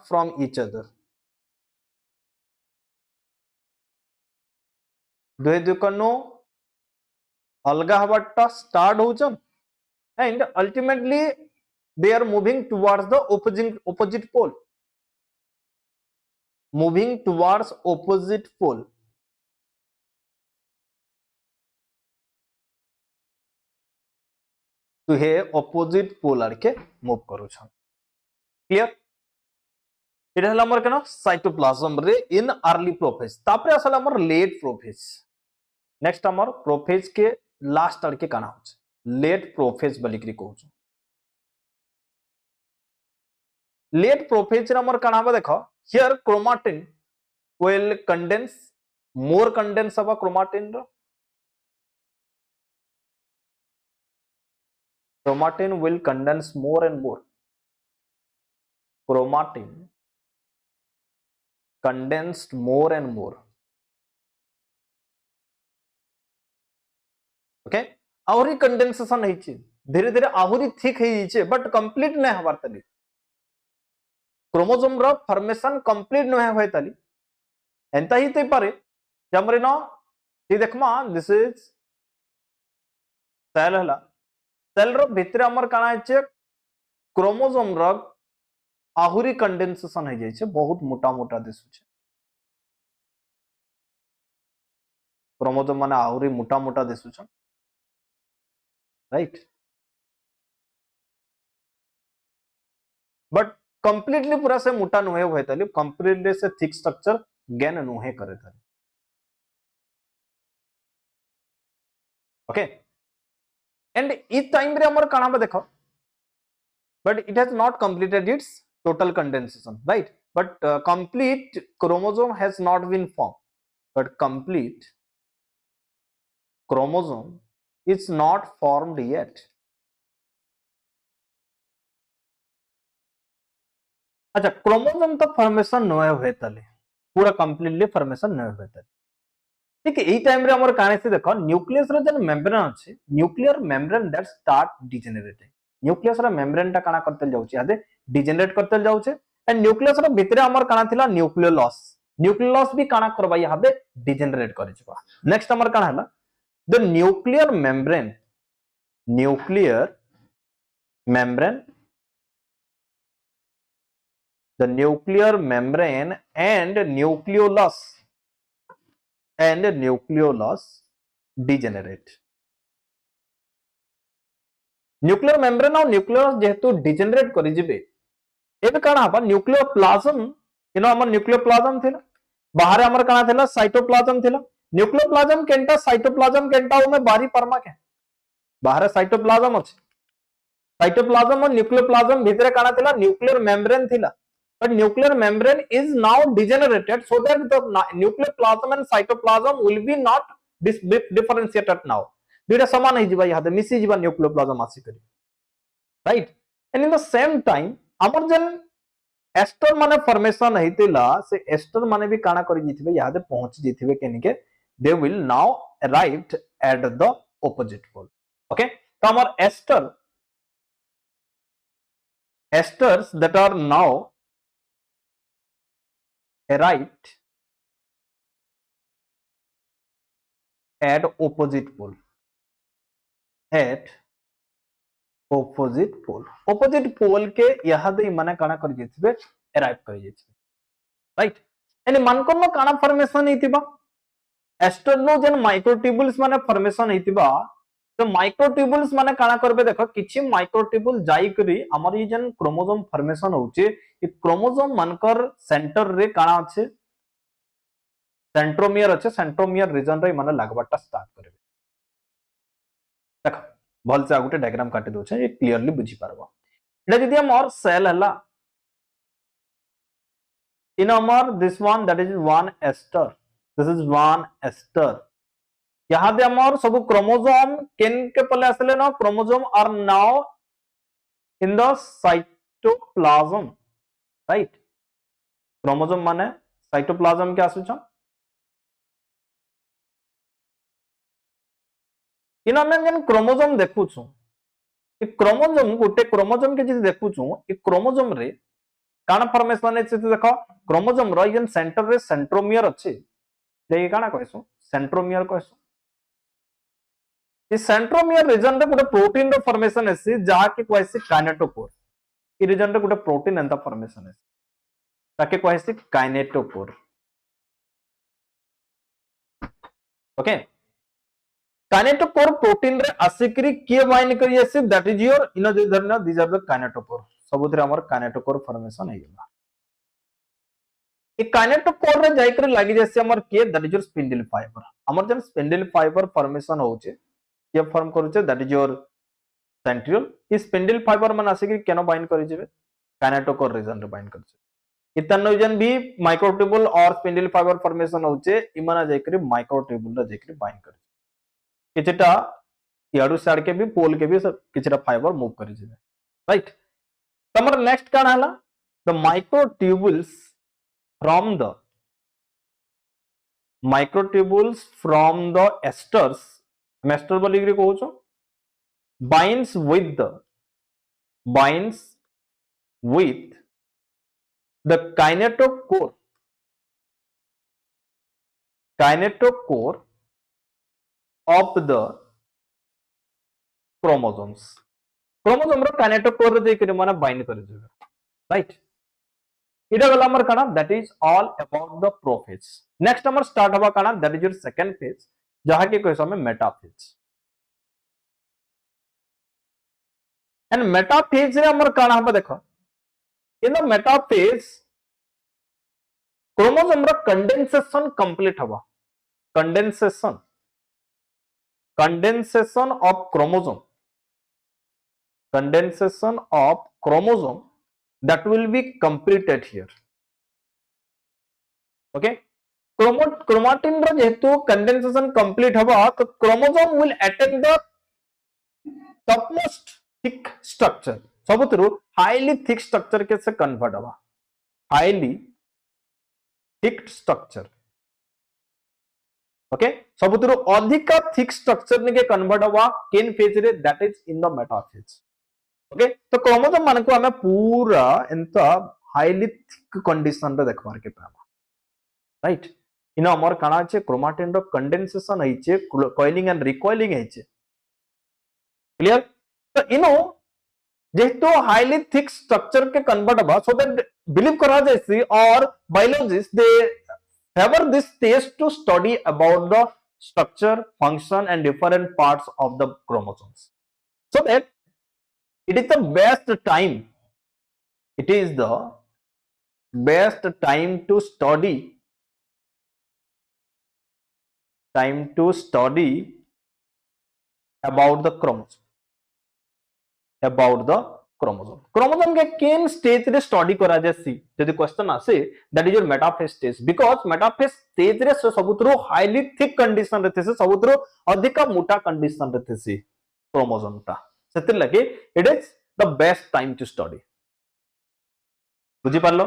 from each other दुहे दुकनो अलगा हवाटा start होचन and ultimately they are moving towards the opposite pole दुहे opposite pole आड़के move करूछन clear इटा हला हमर केना cytoplasm रे in early prophase तापरे असल हमर लेट प्रोफेज नेक्स्ट हमर प्रोफेज के लास्ट आड़के काना होछ लेट प्रोफेज बलिकरी कहूछ लेट प्रोफेज रे हमर काना हबा देखो here chromatin will condense more condense हबा क्रोमाटिन रो chromatin will condense more and more chromatin condensed more and more okay आहुरी कंडेंसेशन होइछे धीरे धीरे आहुरी थिक होइछे बट कंप्लीट नै हबार तली क्रोमोसोम रो फॉर्मेशन कंप्लीट नै होय तली एंता ही ते पारे जमरे न ती देखमा दिस इज सेल हला सेल रो भितरे हमर काना होइछे क्रोमोसोम रो आहुरी कंडेंसेशन हो जाइछे बहुत मोटा मोटा दिसुछे क्रोमोसोम माने आहुरी मोटा मोटा दिसुछे राइट बट कंप्लीटली पूरा से मोटा नुहे होय तली कंप्लीटली से थिक स्ट्रक्चर गेन नुहे करे तली ओके एंड इस टाइम रे हमर काना बा देखो but it has not completed its total condensation, right? But complete chromosome has not been formed, but complete chromosome is not formed yet. अच्छा क्रोमोसोम तो फॉर्मेशन नय हुए तले पूरा कंप्लीटली फॉर्मेशन नय हुए तले ठीक है एई टाइम रे हमर काने से देखो न्यूक्लियस रे जन मेम्ब्रेन अछि nuclear membrane that start degenerating nucleus रे मेम्ब्रेन टा काना करते जाउछि आदे डिजेनरेट करते जाउछि एंड न्यूक्लियस रे भितरे हमर काना थिला न्यूक्लियोलस भी काना करबा यादे डिजेनरेट करि जबा नेक्स्ट हमर काना हला the nuclear membrane the nuclear membrane and nucleolus degenerate nuclear membrane और न्यूक्लियस जेहेतु डिजेनरेट करि जिबे एबे काना हबा न्यूक्लियोप्लाज्म इनो हमर न्यूक्लियोप्लाज्म थिला बाहर हमर काना थिला साइटोप्लाज्म थिला न्यूक्लियोप्लाज्म केनटा साइटोप्लाज्म केनटा में बारी परमा के बाहर साइटोप्लाज्म अछि साइटोप्लाज्म और न्यूक्लियोप्लाज्म भितरे काना थिला न्यूक्लियर मेम्ब्रेन थिला but nuclear membrane is now degenerated so that the nuclear plasm and cytoplasm will be not differentiated now दुटा समान ही जिबा यादे मिसी जिबा न्यूक्लियोप्लाज्म आसी करी right and in the same time हमर जन एस्टर माने फॉर्मेशन हेतिला से एस्टर माने भी काना करी जिथिबे यादे पहुंच जिथिबे केनिके they will now arrived at the opposite pole okay तो हमर esters that are now arrived at opposite pole opposite pole के यादे माने काना कर जेथिबे अराइव कर जेथिबे राइट एनी मानकर नो काना फॉर्मेशन हेतिबा एस्टर नो जन माइक्रोट्यूबुल्स माने फॉर्मेशन हेतिबा तो माइक्रोट्यूबुल्स माने काना करबे देखो किछि माइक्रोट्यूबुल जाई करी हमर ई जन क्रोमोसोम फॉर्मेशन होचे ई क्रोमोसोम मानकर सेंटर रे काना अछि सेंट्रोमियर अच्छे सेंट्रोमियर रीजन रे माने लागबाटा स्टार्ट करबे देखो भल से आगुटे डायग्राम काटि दो छे ये क्लियरली बुझी पारबो एटा जदी हमर सेल हला इन हमर this one that is one aster this is one aster यहां दे हमर सब क्रोमोसोम केन के पले आसले न chromosome are now in the cytoplasm right chromosome माने साइटोप्लाज्म के आसु छ इन हम जन क्रोमोसोम देखु छु ए क्रोमोसोम गोटे क्रोमोसोम के जदी देखु छु ए क्रोमोसोम रे काना फॉर्मेशन है देखो क्रोमोसोम रो जन सेंटर रे सेंट्रोमियर अछि जे काना कहसु सेंट्रोमियर कहसु इस सेंट्रोमियर रीजन रे गोटे प्रोटीन रो फॉर्मेशन है जहा के कहसी काइनेटोकोर ई रीजन रे गोटे प्रोटीन एंता फॉर्मेशन है ताके कहसी काइनेटोकोर ओके काइनेटोकोर प्रोटीन रे आसिकरी के बाइंड करी AC that is your in धरना दीज आर द काइनेटोकोर सबुतरे हमर काइनेटोकोर फॉर्मेशन है गेला ए काइनेटोकोर रे जाई कर लागि जैसे हमर के that is your spindle fibre हमर जन स्पिंडल फाइबर फॉर्मेशन होचे के फॉर्म करूचे that is your centriole E spindle fibre मन आसिकरी केनो बाइंड करी जेबे काइनेटोकोर रीजन रे बाइंड करछे इतन रीजन भी माइक्रोट्यूबुल और स्पिंडल फाइबर फॉर्मेशन होचे इमना जाई कर माइक्रोट्यूबुल रे जाई कर बाइंड कर किछटा याडू साइड के भी पोल के भी सब किछटा फाइबर मूव करि जेबे राइट तमर नेक्स्ट काना हला the microtubules from the asters aster बोली के कहू छ binds with the kinetochore of the chromosomes chromosome रो काइनेटोकोर रे देख माने बाइंड कर जेबे राइट इडा गला हमर काना that is all about the prophase next हमर स्टार्ट हबा काना that is your second phase जहा के कहसो में मेटाफेज एंड मेटाफेज रे हमर काना हबा देखो इन द मेटाफेज क्रोमोसोम रो कंडेंसेशन कंप्लीट हबा condensation of chromosome condensation of chromosome that will be completed here. Okay, chromatin रो जेहेतु condensation complete हवा तो chromosome will attain the topmost thick structure, सबुतरु highly thick structure के से convert हवा, highly thick structure. Okay, सबुतरु अधिका thick structure ने के convert हवा केन phase रे, that is in the metaphase. Okay, तो chromosome मान को हमें पूरा इंता highly thick condition रे देखवार के पावा, right? इनो अमर काना छे chromatin रो condensation है छे, coiling and recoiling है छे, clear? तो इनो जेहेतु highly thick structure के convert हवा, so that believe करा जाए और biologists they favor this stage to study about the structure, function and different parts of the chromosomes, so that it is the best time. It is the best time to study about the chromosome. Chromosome के केन stage रे study करा जासी यदि question आसे, that is your metaphase stage, because metaphase stage रे सबुतरो highly thick condition रे थेसे, सबुतरो अधिका मोटा कंडीशन रे थेसे क्रोमोसोम ता, सेते लगे it is the best time to study. बुझी पारलो?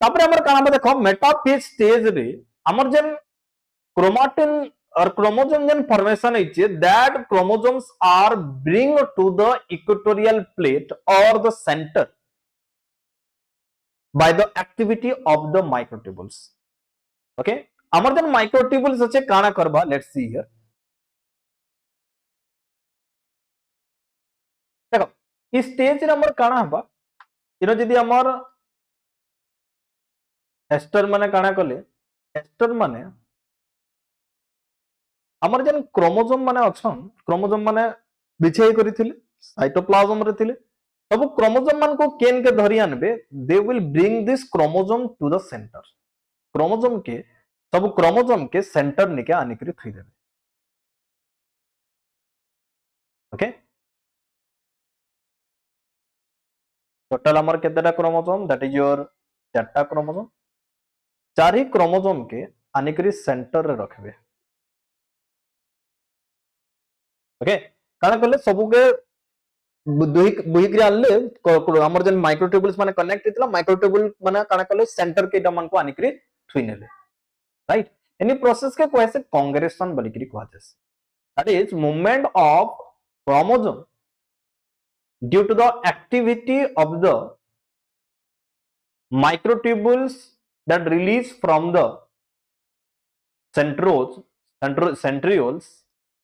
तापर हमर काना देखो मेटाफेज स्टेज रे हमर जेन क्रोमाटिन और chromosome जेन फॉर्मेशन है, that chromosomes are bring to the equatorial plate or the center by the activity of the microtubules. Okay, हमर जेन microtubules अच्छे काना करबा, let's see here. देखो इस स्टेज रे हमर काना हबा, इनो जदी हमर एस्टर माने काना कले, एस्टर माने हमर जन क्रोमोसोम माने अछन, क्रोमोसोम माने बिछाई करिथिले साइटोप्लाज्म रे थिले, सब क्रोमोसोम मान को केन के धरि आनबे, they will bring this chromosome to the centre. Chromosome के सब क्रोमोसोम के सेंटर निके आनि करी थई देबे. ओके, टोटल हमर केतेटा क्रोमोसोम, दैट इज योर चारटा क्रोमोसोम, चारि क्रोमोसोम के आनि करी सेंटर रे रखबे. ओके, काना कले सबु के बुही के आले हमर जन माइक्रोट्यूबुल्स माने कनेक्ट हितला, माइक्रोट्यूबुल माने काना कले सेंटर के डमान को आनि करी थुई नेले, राइट? एनी प्रोसेस के कोइ से कांग्रेशन बोली करी कहै छै, that is movement of chromosome due to the activity of the microtubules that release from the centrioles,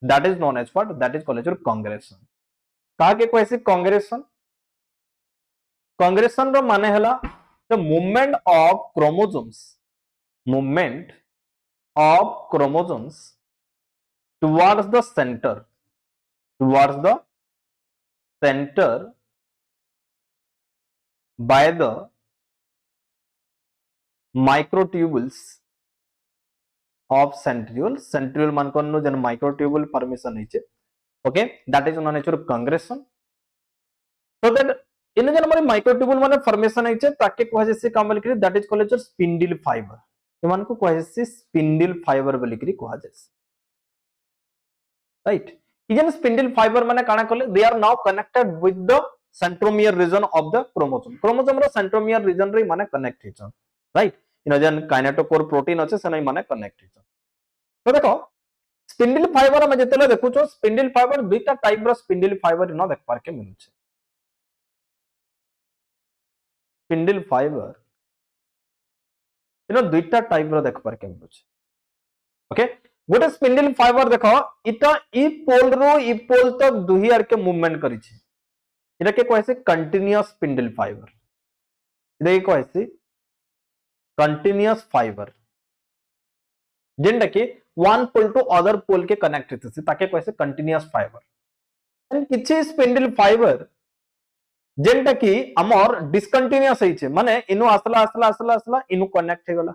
that is known as what? That is called as your congregation. कहा के कोई से congregation? Congregation रो माने हला the movement of chromosomes towards the center by the microtubules of centriole मान को जन microtubule formation है, okay, that is known as your congregation. So that इन जन हमारे microtubule माने formation है ताके कोहे जैसे काम बोली करी, that is called as spindle fiber. ये मान को कोहे जैसे spindle fiber बोली करी कोहा जैसे, right? इजन spindle fiber माने काना कोले, they are now connected with the centromere region of the chromosome. Chromosome row centromere region रे माने connect है, right? इन जन काइनेटोकोर प्रोटीन अच्छे से नहीं माने कनेक्ट है. तो देखो स्पिंडल फाइबर हम जेतेले देखु छो, स्पिंडल फाइबर दुईटा टाइप रो स्पिंडल फाइबर न देख पार के मिलु छे. स्पिंडल फाइबर इन दुईटा टाइप रो देख पार के मिलु छे. ओके, गोटे स्पिंडल फाइबर देखो इटा ई पोल रो ई पोल तक दुही आर के मूवमेंट करी छे, इटा के कहै छै कंटीन्यूअस स्पिंडल फाइबर. इटा के कहै छै कंटीन्यूअस फाइबर, जेंटा कि one pole to other pole के कनेक्ट हेतु ताके कहै छै कंटीन्यूअस फाइबर. एंड किछि स्पिंडल फाइबर जेंटा कि हमर डिसकंटीन्यूअस है छे, माने इनु आसला इनु कनेक्ट हे गला,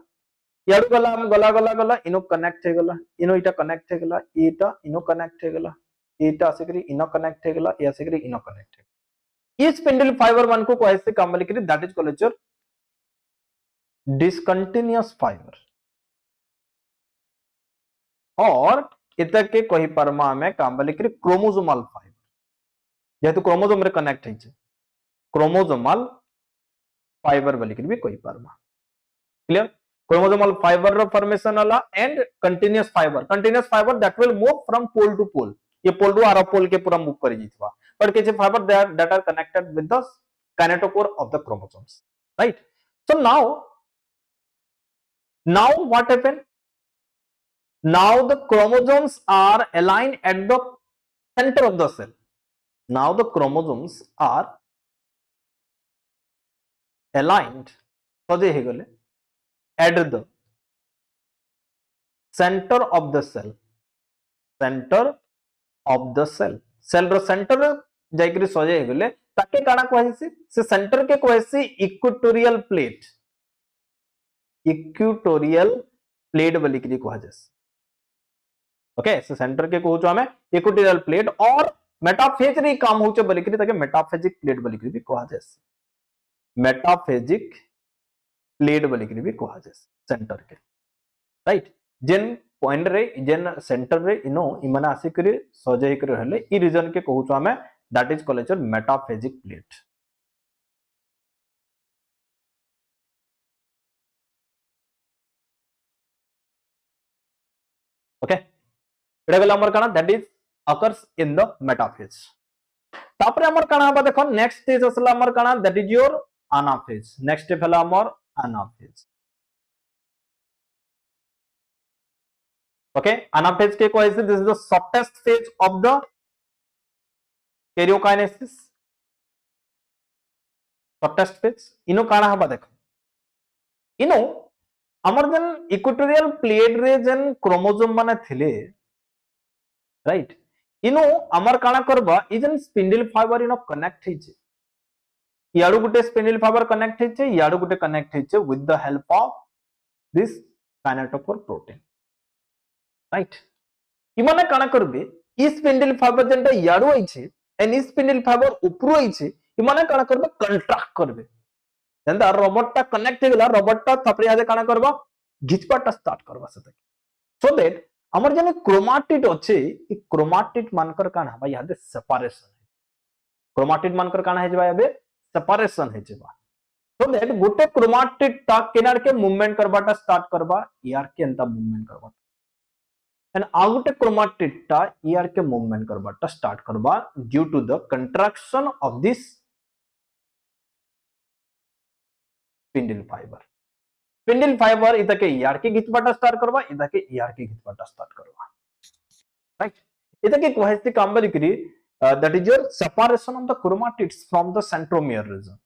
याडू गला हम गला इनु कनेक्ट हे गला, इनु इटा कनेक्ट हे गला, इटा इनु कनेक्ट हे गला, एटा आसिकरी इनो कनेक्ट हे गेला, ए आसिकरी इनो कनेक्ट हे। ई स्पिंडल फाइबर मन को कहसे काम बोले कि that is called your discontinuous fibre, और इता के कहि परमा हमें काम बोले कि क्रोमोसोमल फाइबर, जेहेतु क्रोमोसोम रे कनेक्ट हे छै, क्रोमोसोमल फाइबर बोले कि भी कहि परमा। क्लियर? क्रोमोसोमल फाइबर रो फॉर्मेशन वाला and continuous fibre that will move from pole to pole, ये पोल टू आर पोल के पूरा मूव करि जितबा, बट के fibre that are connected with the kinetochore of the chromosomes, right? So now what happened? Now the chromosomes are aligned at the center of the cell. Now the chromosomes are aligned सजे हे गले at the center of the cell, center of the cell, cell row center जाइकरी सजे हे गले ताके काना कहैसी से centre के कहैसी इक्वेटोरियल प्लेट, इक्वेटोरियल प्लेट बोली कि कहा जासी। ओके, से सेंटर के कहू हमें इक्वेटोरियल प्लेट, और मेटाफेज रे काम होचे बोली कि ताके मेटाफेजिक प्लेट बोली कि भी कहा जासी, मेटाफेजिक प्लेट बोली कि भी कहा जासी सेंटर के, राइट? जेन पॉइंट रे जेन सेंटर रे इनो इमाने आसी करी सजे करी रहले ई रीजन के कहू हमें that is called metaphasic plate. Okay, एटा गला हमर काना that is occurs in the metaphase. तापरे हमर काना हबा देखो नेक्स्ट स्टेज असला हमर काना that is your anaphase. Next step हला हमर एनाफेज। ओके, एनाफेज के कहै छै this is the shortest phase of the karyokinesis, shortest phase. इनो काना हबा देखो, इनो हमर जन इक्वेटोरियल प्लेट रे जन क्रोमोसोम माने थिले, राइट? इनो हमर काना करबा इ जन स्पिंडल फाइबर इनो कनेक्ट हे छै, याडू गुटे स्पिंडल फाइबर कनेक्ट हे छै, याडू गुटे कनेक्ट हे छै with the help of this kinetochore protein, right? इमाने काना करबे इ स्पिंडल फाइबर जनटा याडू आइ छै एंड इ स्पिंडल फाइबर उपरो आइ छै, इमाने काना करबे कंट्रैक्ट करबे, जेंदा रोबोट टा कनेक्ट हे गेला, रोबोट टा थपरे आजे काना करबा घिचपाटा स्टार्ट करबा सते, सो दैट हमर जने क्रोमाटिड अछि इ क्रोमाटिड मानकर काना भाई यादे सेपरेशन, क्रोमाटिड मानकर काना हे जबा याबे सेपरेशन हे जबा, सो दैट गुटे क्रोमाटिड ता केनार के मूवमेंट करबाटा स्टार्ट करबा ईआर के अंता मूवमेंट करबा, एंड आगुटे क्रोमाटिड ता ईआर के मूवमेंट करबाटा स्टार्ट करबा due to the contraction of this spindle fibre. Spindle fibre इतके ईआर के घिचबाटा स्टार्ट करबा, इतके ईआर के घिचबाटा स्टार्ट करबा, राइट? इतके कहैसी काम बली करी that is your separation of the chromatids from the centromere region.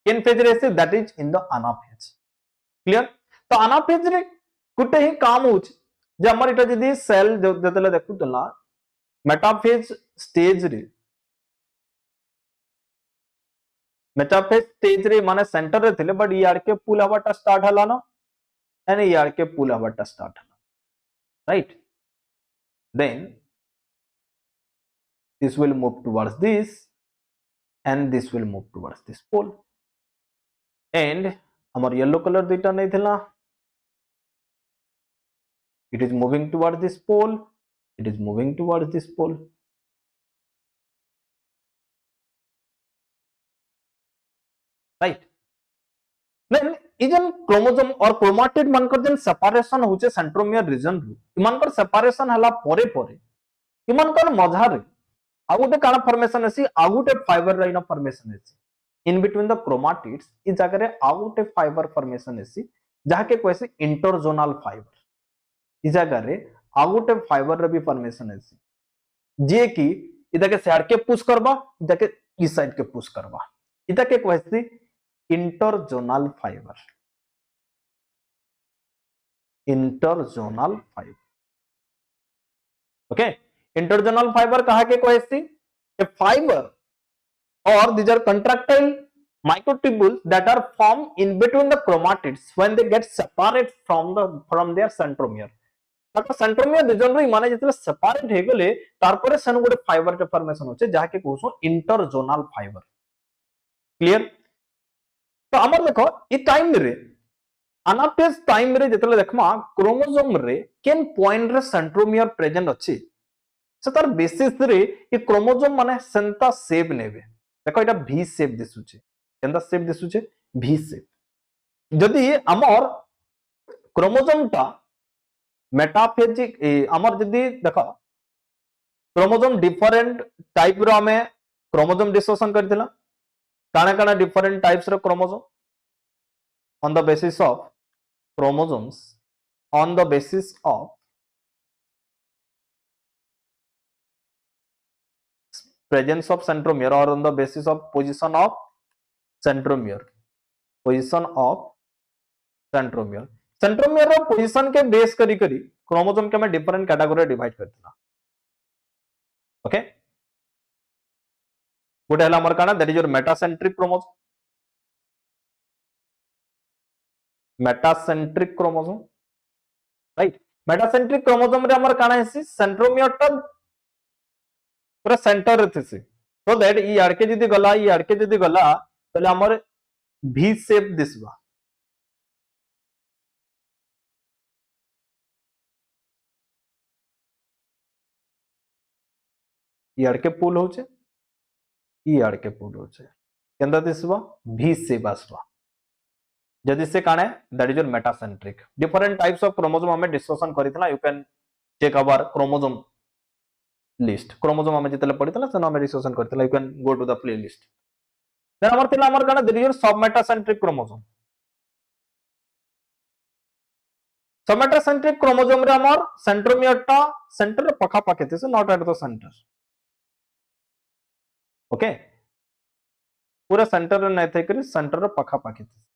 In phase रे that is in the anaphase. Clear? तो एनाफेज रे गुटे ही काम होछ जे हमर इटा जदी सेल जतले देखुतला मेटाफेज स्टेज रे, मेटाफेज स्टेज रे माने सेंटर रे थिले, बट ईआर के पुल हबाटा स्टार्ट हला न, एंड ईआर के पुल हबाटा स्टार्ट हला, right? Then this will move towards this and this will move towards this pole, and हमर येलो कलर दुइटा नहीं थिला, it is moving towards this pole, it is moving towards this pole, right? then इजन chromosome और chromatid मानकर जन separation होचे centromere reason रु, इमानकर सेपरेशन हला परे परे इमानकर मझारे आगुटे काना फॉर्मेशन अछि, आगुटे फाइबर लाइन ऑफ फॉर्मेशन अछि इन बिटवीन द क्रोमाटिड्स, इ जगह रे आगुटे फाइबर फॉर्मेशन अछि जहा के कहै छै इंटरजोनल फाइबर, इ जगह रे आगुटे फाइबर रे भी फॉर्मेशन अछि जे कि इदा के साइड के पुश करबा, इदा के इस साइड के पुश करबा, इदा के कहै छै interzonal fibre, interzonal fibre. Okay, interzonal fibre कहा के कहै छै ए fibre or these are contractile microtubules that are formed in between the chromatids when they get separate from their centromere, ताको सेंट्रोमियर रीजन रे माने जतले सेपरेट हे गेले तार परे सेन गोटे फाइबर के फॉर्मेशन होचे जहा के कहउछो इंटरजोनल फाइबर। क्लियर? तो हमर देखो ई टाइम रे अनाफेज टाइम रे जतले देखमा क्रोमोसोम रे केन पॉइंट रे सेंट्रोमियर प्रेजेंट अछि से तार बेसिस रे ये क्रोमोसोम माने सेंता शेप नेबे। देखो एटा वी शेप दिसुचे केनता शेप दिसुचे वी शेप। जदि हमर क्रोमोसोम टा मेटाफेजिक हमर जदि देखो क्रोमोसोम डिफरेंट टाइप रो हमें क्रोमोसोम डिस्कशन करथिला काना काना डिफरेंट टाइप्स रो chromosome on the basis of chromosomes on the basis of presence of centromere or on the basis of position of centromere centromere रो पोजीशन के बेस करी करी chromosome के मैं डिफरेंट कैटेगरी डिवाइड करथिला। ओके गोटे हला हमर काना that is your metacentric chromosome right. Metacentric chromosome रे हमर काना हेसी सेंट्रोमियर टा पूरा सेंटर रे थिसी सो दैट ई आड़के जदी गला तले हमर वी शेप दिसबा। ई आड़के पुल होचे केंदा दिसबा वी शेप आसबा जदि से काने that is your metacentric. Different types of chromosome हमें डिस्कशन करितला you can check our chromosome list chromosome हमें जितले पडितला से हमें डिस्कशन करतिला you can go to the playlist. Then हमर तिला हमर काना that is your submetacentric chromosome. Submetacentric chromosome रे हमर सेंट्रोमियर टा सेंटर रे पखा पाके थिसे not at the centre. Okay पूरा सेंटर रे नै थे करी सेंटर रे पखा पाके थिसे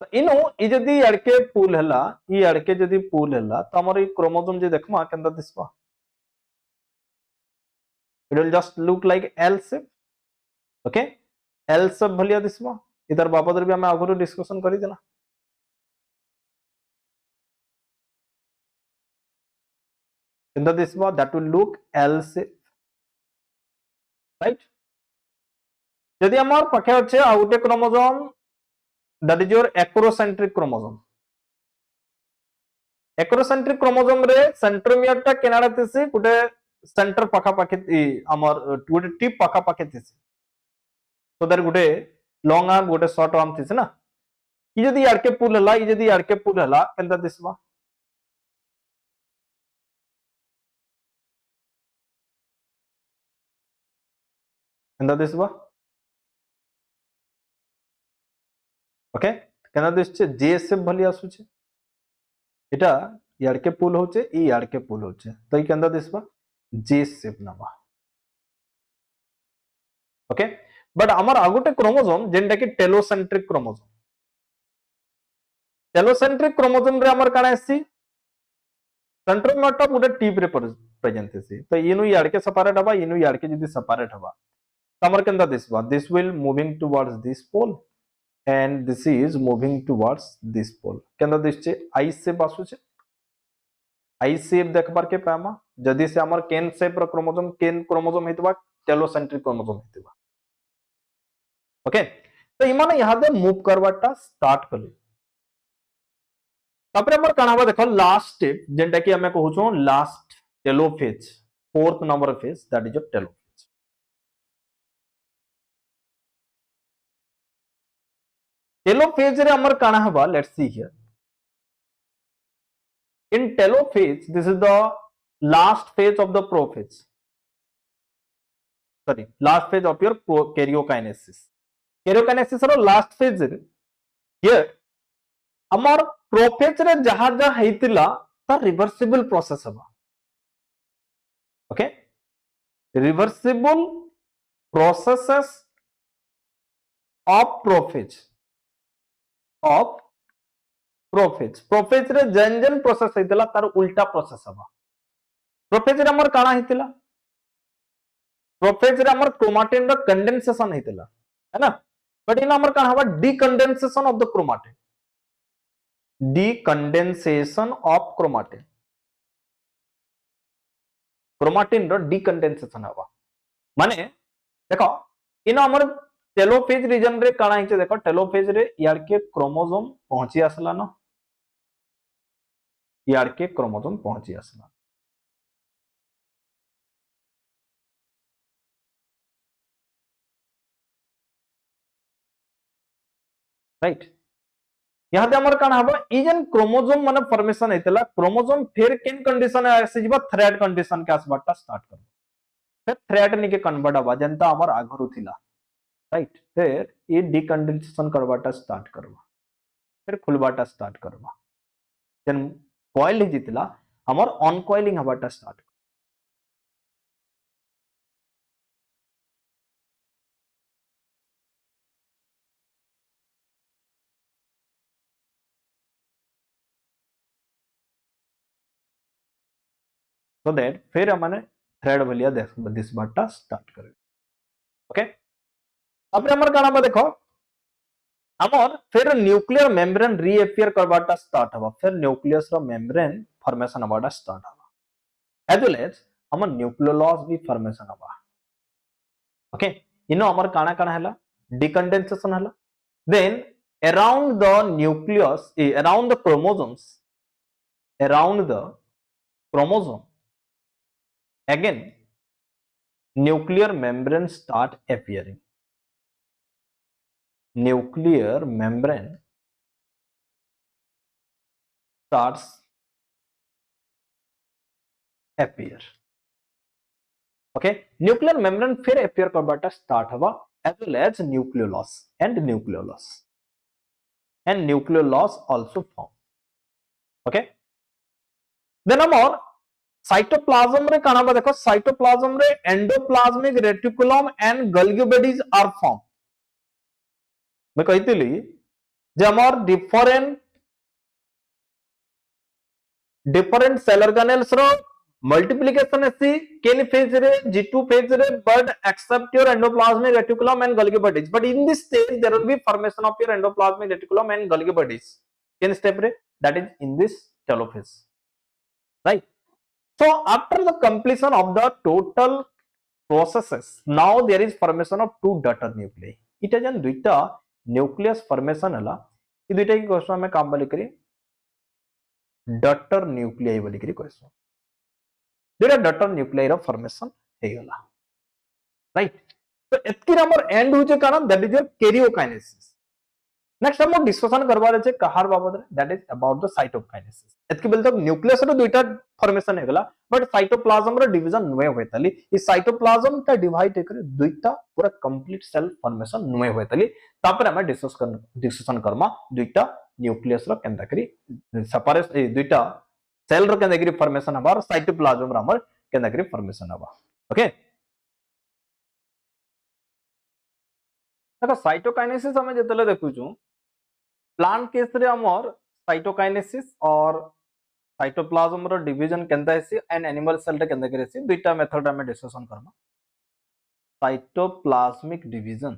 तो इनो ई जदी अड़के पुल हला ई अड़के जदी पुल हला तो हमर ई क्रोमोसोम जे देखमा केंदा दिसबा it will just look like L shape। okay L shape भलिया दिसबा इधर बाबद रे भी हमें आगरो डिस्कशन करी देना केंदा दिसबा that will look L shape right। जदी हमर पखे अच्छे आउटे chromosome that is your acrocentric chromosome। acrocentric chromosome रे सेंट्रोमियर टा केनाडा थिसी गुटे सेंटर पखा पाखे हमर गुटे टिप पखा पाखे थिसी तो दर गुटे लॉन्ग आर्म गुटे शॉर्ट आर्म थिसी ना ई जदी आड़के पुल हला केंदा दिसबा केंदा दिसबा ओके केना दिसचे जे शेप भली आसुचे एटा याडके पुल होचे ई याडके पुल होचे तो ई केंदा दिसबा जे शेप नबा। ओके बट हमर आगुटे क्रोमोसोम जेंटा कि टेलोसेंट्रिक क्रोमोसोम रे हमर काना आसी सेंट्रोमियर टा गुटे टिप रे प्रेजेंट थेसी तो इनु याडके सेपरेट हबा इनु याडके जदी सेपरेट हबा तो हमर केंदा दिसबा this will moving towards this pole and this is moving towards this pole केंदा दिसचे आई शेप आसुचे आई शेप देखबार के पामा जदी से हमर केन शेप रो क्रोमोसोम हेतबा टेलोसेंट्रिक क्रोमोसोम हेतबा। ओके तो इमाने यहां दे मूव करवाटा स्टार्ट कले तापर हमर कानाबा देखो लास्ट स्टेप जेंटा कि हमें कहूछो last telophase fourth number phase that is a telo telophase रे हमर काना हबा let's see here in telophase this is the last phase of the prophase sorry last phase of your karyokinesis रो last phase रे here हमर prophase रे जहा जहा हेतिला ता रिवर्सिबल प्रोसेस हबा। Okay reversible processes of prophase रे जन जन प्रोसेस हेतिला तार उल्टा प्रोसेस हबा। प्रोफेज रे हमर काना हेतिला प्रोफेज रे हमर क्रोमाटिन रो कंडेंसेशन हेतिला है ना बट इन हमर काना हबा decondensation of the chromatin chromatin रो डिकंडेंसेशन हवा माने देखो इन हमर टेलोफेज रीजन रे काना हिचे देखो टेलोफेज रे यार के क्रोमोसोम पहुंची आसला न यार के क्रोमोसोम पहुंची आसला राइट यहाँ हमर काना हबो ई जन क्रोमोसोम माने फॉर्मेशन हेतला क्रोमोसोम फिर केन कंडीशन आसे जिबा थ्रेड कंडीशन के आसबाटा स्टार्ट कर फिर थ्रेड नि के कन्वर्ट हबा जनता हमर आगरु थिला राइट फिर ये डिकंडेंसेशन करबाटा स्टार्ट करबा फिर खुलबाटा स्टार्ट करबा जन कॉइल ही जितला हमर अनकॉइलिंग हबाटा स्टार्ट so that फिर हमने थ्रेड भलिया दिसबाटा स्टार्ट करे ओके अब हमर काना बा देखो हमर फिर न्यूक्लियर मेम्ब्रेन रीअपियर करबाटा स्टार्ट हबा फिर न्यूक्लियस रो मेम्ब्रेन फॉर्मेशन हबाटा स्टार्ट हबा एज वेल एज हमर न्यूक्लियोलस भी फॉर्मेशन हबा ओके इनो हमर काना काना हला डिकंडेंसेशन हला then around the nucleus around the chromosomes around the chromosome again nuclear membrane start appearing nuclear membrane starts appear okay nuclear membrane फिर appear करबाटा start हवा as well as nucleolus and nucleolus also form okay then हमर cytoplasm रे काना बा देखो cytoplasm रे endoplasmic reticulum and Golgi bodies are form मैं कहितली जे हमर डिफरेंट सेल ऑर्गेनेल्स रो मल्टीप्लिकेशन एसी केन फेज रे G2 फेज रे but except your endoplasmic reticulum and Golgi bodies but in this stage there will be formation of your endoplasmic reticulum and Golgi bodies ken step रे that is in this telophase right so after the completion of the total processes now there is formation of two daughter nuclei इटा जन दुईटा nucleus formation हला ई दुईटा की question में काम बोली करी डॉटर न्यूक्लियाई बोली करी क्वेश्चन दुईटा डॉटर न्यूक्लियाई रो फॉर्मेशन हे गला राइट तो एतकी नंबर एंड होचे कारण that is your karyokinesis next हम डिस्कशन करबा रे छे कहार बाबत रे that is about the cytokinesis एतकी बेल तक न्यूक्लियस रो दुईटा फॉर्मेशन हे गला बट साइटोप्लाज्म रो डिवीजन नुए होयतली ई साइटोप्लाज्म का डिवाइड करे दुईटा पूरा कंप्लीट सेल फॉर्मेशन नुए होयतली तापर हम डिस्कशन करमा दुईटा न्यूक्लियस रो केंदा करी सेपरेट ए दुईटा सेल रो केंदा करी फॉर्मेशन हबा और साइटोप्लाज्म रो हमर केंदा करी फॉर्मेशन हबा ओके देखो साइटोकाइनेसिस हमें जतले देखु छु प्लांट केस रे हमर साइटोकाइनेसिस और साइटोप्लाज्म रो डिवीजन केंदा हेसी एंड एनिमल सेल रे केंदा करेसी दुईटा मेथड हमें डिस्कशन करमा साइटोप्लाज्मिक डिवीजन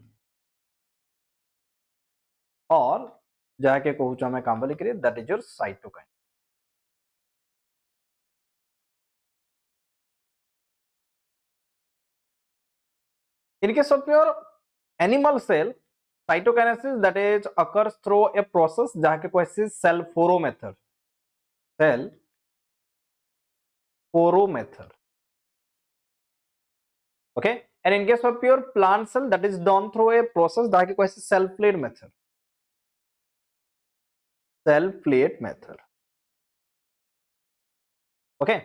और जाके कहू छु हमें काम बोली करी that is your cytokine in case of your animal cell cytokinesis that is occurs through a process jaha ke कहसी cell foro method okay and in case of your plant cell that is done through a process jaha ke कहसी cell plate method okay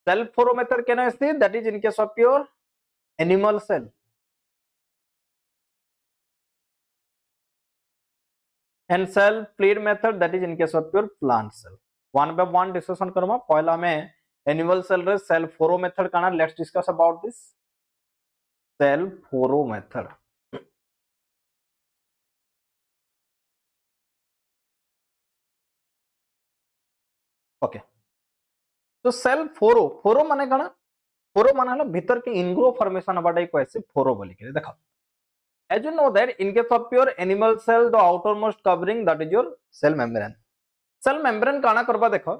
cell foro method can I say that is in case of your animal cell and cell plate method that is in case of your plant cell one by one discussion Karma पहला में animal cell रे cell foro method काना let's discuss about this cell foro method okay तो cell foro माने काना foro माने हला भीतर के इनग्रो फॉर्मेशन हबाडा कहसे foro बोली के देखो as you know that in case of your animal cell the outermost covering that is your cell membrane काना करबा देखो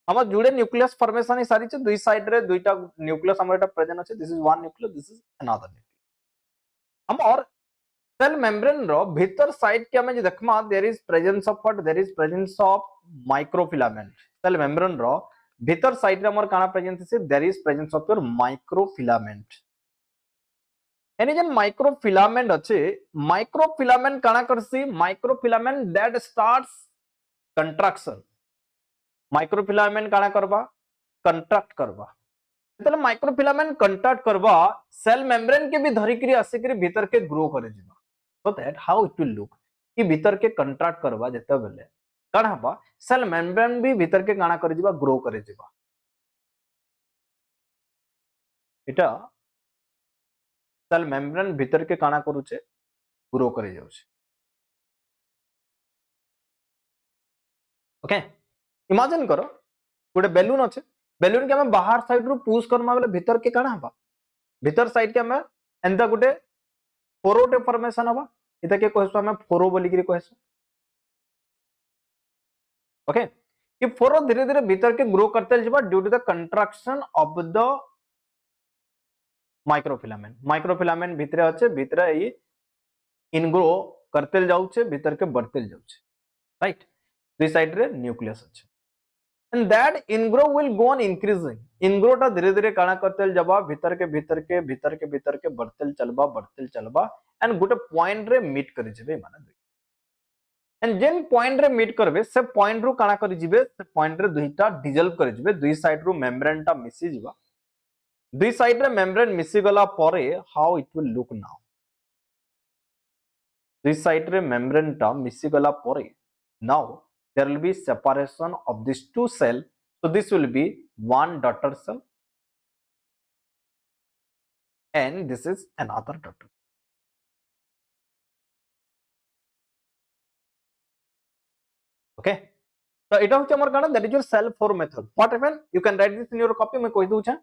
हमर जुड़े न्यूक्लियस फॉर्मेशन ही सारी दुई साइड रे दुईटा न्यूक्लियस हमर एटा प्रेजेंट अछि this is one nucleus this is another हमर सेल मेम्ब्रेन रो भीतर साइड के हमें देखमा there is presence of what there is presence of microfilament cell membrane रो भीतर साइड रे हमर काना प्रेजेंस अछि there is presence of your microfilament एनी जन माइक्रोफिलामेंट अछि माइक्रोफिलामेंट काना करसी microfilament that starts contraction microfilament काना करबा कंट्रैक्ट करबा तले माइक्रोफिलामेंट कंट्रैक्ट करबा सेल मेम्ब्रेन के भी धरिकरी आसिकरी भीतर के ग्रो करे जिबा so that how it will look कि भीतर के कंट्रैक्ट करबा जते बेले काना हबा सेल मेम्ब्रेन भी भीतर के काना करे जिबा ग्रो करे जिबा एटा सेल मेम्ब्रेन भीतर के काना करूचे ग्रो करे जाउचे ओके इमेजिन करो गोटे बेलून अच्छे बेलून के हमें बाहर साइड रू पुश करमा बेले भीतर के काना हबा भीतर साइड के हमें एंता गोटे फोरोटे फॉर्मेशन हबा इता के कहसु हमें फोरो बोली करी कहसु ओके कि फोरो धीरे धीरे भीतर के ग्रो करते जबा due to the contraction of the microfilament भीतर अच्छे भीतर ये इनग्रो करते जाउछे भीतर के बढ़ते जाउछे राइट दुई साइड रे न्यूक्लियस अच्छे and that ingrow will go on increasing ingrow टा धीरे धीरे काना करते जबा भीतर के बढ़ते चलबा एंड गोटे पॉइंट रे मीट करि जेबे माने एंड जेन पॉइंट रे मीट करबे से पॉइंट रू काना करि जिबे से पॉइंट रे दुईटा डिजल्व करि जिबे दुई साइड रू मेम्ब्रेन टा मिसी जिबा दुई साइड रे मेम्ब्रेन मिसी गला परे how it will look now दुई साइड रे मेम्ब्रेन टा मिसी गला परे now there will be separation of these two cells so this will be one daughter cell and this is another daughter okay so it is our kind that is your cell foro method what happen you can write this in your copy मैं कहि दउ छ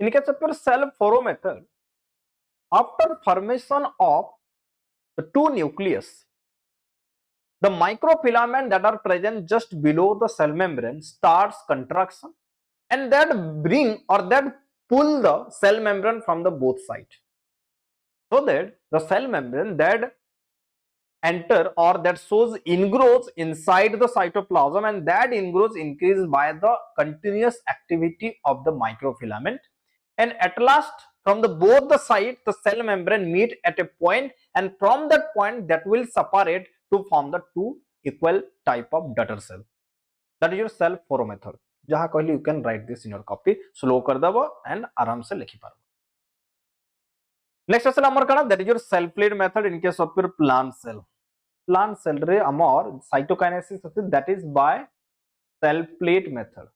in case of your cell foro method after formation of the two nucleus the microfilament that are present just below the cell membrane starts contraction and that bring or that pull the cell membrane from the both sides so that the cell membrane that enter or that shows ingrows inside the cytoplasm and that ingrows increased by the continuous activity of the microfilament and at last from the both the sides the cell membrane meet at a point and from that point that will separate to form the two equal type of daughter cell that is your cell foro method जहां कहली you can write this in your copy slow कर दबो and आराम से लिखि पारबो next असल हमर कना that is your cell plate method in case of your plant cell रे हमर cytokinesis होती that is by cell plate method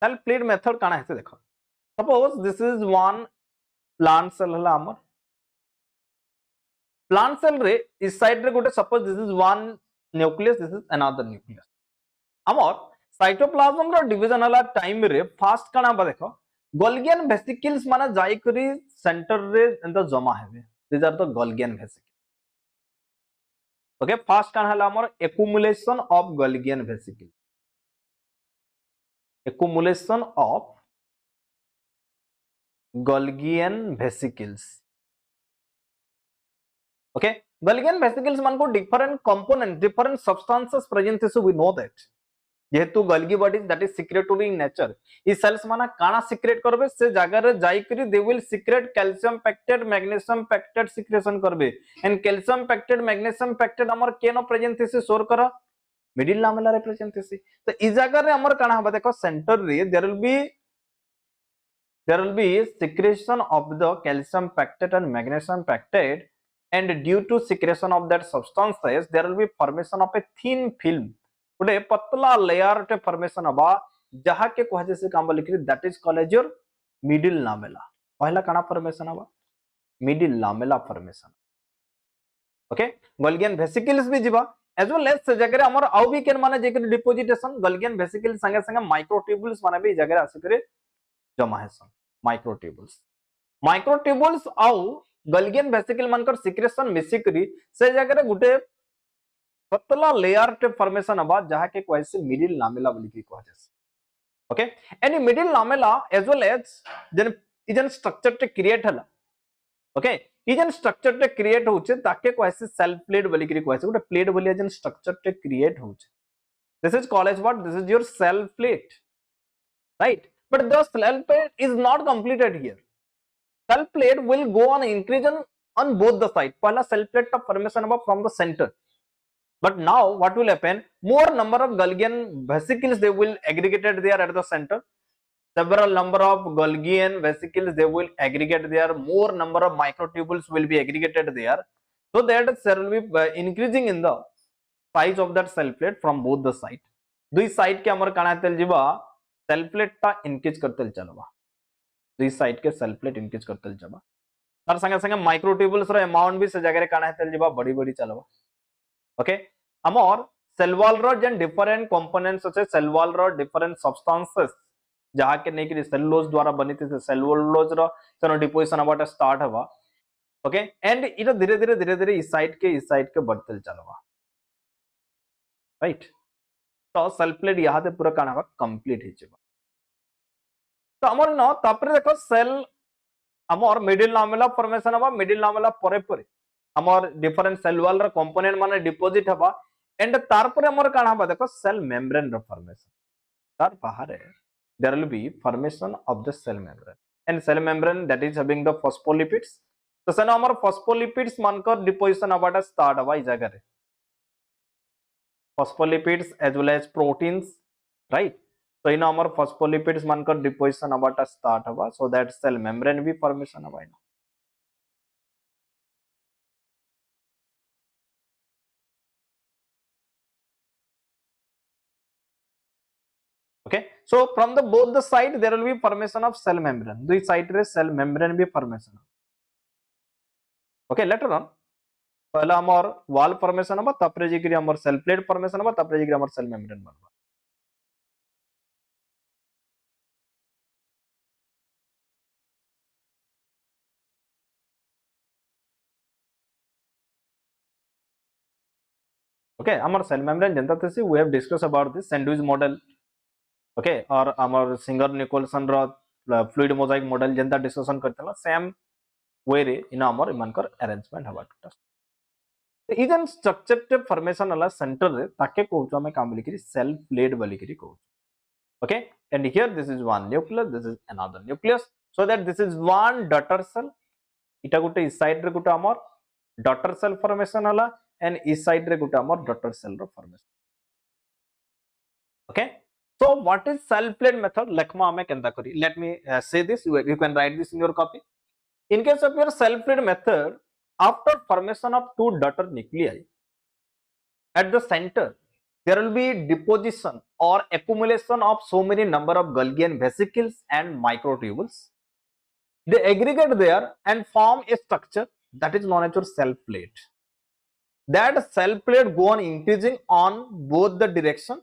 cell plate method काना हेते देखो suppose this is one plant cell हला हमर plant cell रे इस साइड रे गोटे suppose this is one nucleus this is another nucleus हमर साइटोप्लाज्म रो डिवीजन हला टाइम रे फास्ट काना बा देखो गोल्गियन वेसिकल्स माने जाई करी सेंटर रे एंता जमा हेबे these are the Golgian vesicles okay first काना हला हमर accumulation of Golgian vesicles accumulation of Golgian vesicles okay Golgian vesicles मान को different component different substances present है so we know that जेहेतु Golgi bodies that is secretory in nature ई cells माना काना secrete करबे से जगह रे जाई करी they will secrete calcium pectate magnesium pectate secretion करबे and calcium pectate magnesium pectate हमर केनो present है शोर करा मिडिल लामेला रे present है तो ई जगह रे हमर काना हबा देखो सेंटर रे there will be secretion of the calcium pectate and magnesium pectate and due to secretion of that substances there will be formation of a thin film गोटे पतला लेयर टे फॉर्मेशन हबा जहा के कह जैसे काम लिखि that is called as your middle lamella पहला काना फॉर्मेशन हबा middle lamella formation okay Golgian vesicles भी जीवा एज वेल एज से जगह हमर आउ भी केन माने जेकर डिपोजिटेशन गोल्गियन वेसिकल संगे संगे माइक्रोट्यूबुल्स माने भी जगह आसी करे जमा हेसन माइक्रोट्यूबुल्स आउ गोल्गियन वेसिकल मानकर सिक्रेशन मिसी करी से जगह रे गुटे पतला लेयर टे फॉर्मेशन हबा जहा के क्वेश्चन मिडिल लामेला बोली की कह जाय okay any middle lamella as well as जन इजन स्ट्रक्चर टे क्रिएट हला ओके इजन स्ट्रक्चर टे क्रिएट होचे ताके क्वेश्चन सेल प्लेट बोली की कह गोटे प्लेट बोली इजन स्ट्रक्चर टे क्रिएट होचे this is called as what this is your cell plate right but the cell plate is not completed here cell plate will go on increasing on both the side pehla cell plate ka formation haba from the center but now what will happen more number of Golgian vesicles they will aggregated there at the center several number of Golgian vesicles they will aggregate there more number of microtubules will be aggregated there so that there will be increasing in the size of that cell plate from both the side dui side ke amar kana tel jiba cell plate ta increase करते चलबा dui side के cell plate increase करते जबा तार संगे संगे microtubules रो amount भी से जगह रे काना हेतल जिबा बड़ी बड़ी चलबा ओके हमर सेल वॉल रो जन डिफरेंट कंपोनेंट्स আছে सेल वॉल रो डिफरेंट सब्सटेंसेस जहा के नै कि सेलुलोज द्वारा बनित से सेलुलोज रो सनो डिपोजिशन अबाउट स्टार्ट हवा ओके एंड इटा धीरे धीरे इस साइड के बढ़ते चलबा राइट तो सेल प्लेट यहां ते पूरा काना कंप्लीट हे जिबा तो हमर न तापर देखो सेल हमर मिडिल लामेला फॉर्मेशन हबा मिडिल लामेला परे परे हमर डिफरेंट सेल वॉल रो कंपोनेंट माने डिपॉजिट हबा एंड तार परे हमर काना हबा देखो सेल मेम्ब्रेन रो फॉर्मेशन तार बाहर there will be formation of the cell membrane and cell membrane that is having the phospholipids तो सेन हमर फॉस्फोलिपिड्स मानकर डिपोजिशन हबाटा स्टार्ट हबा इ जगह रे phospholipids as well as proteins right तो इन हमर फॉस्फोलिपिड्स मानकर डिपोजिशन हबाटा स्टार्ट हबा सो दैट सेल मेम्ब्रेन भी फॉर्मेशन हबा in okay so from the both the side there will be formation of cell membrane dui side रे cell membrane भी formation okay later on पहला हमर wall formation हबा तपरे जे कि हमर cell plate formation हबा तपरे जे कि हमर cell membrane बनबा okay our cell membrane janta thesi we have discussed about this sandwich model okay or our singer nicholson ro fluid mosaic model janta discussion kartala same way re in our imankar arrangement haba इजन structure टे formation वाला centre रे ताके कहउछ हमें काम बोली करी cell plate बोली करी कहउछ okay and here this is one nucleus this is another nucleus so that this is one daughter cell इटा गुटे इस साइड रे गुटे हमर डॉटर सेल फॉर्मेशन वाला एंड इस साइड रे गुटे हमर डॉटर सेल रो formation okay so what is cell plate method लेखमा हमें केंता करी let me say this you can write this in your copy in case of your cell plate method after formation of two daughter nuclei at the center there will be deposition or accumulation of so many number of Golgian vesicles and microtubules they aggregate there and form a structure that is known as your cell plate that cell plate go on increasing on both the direction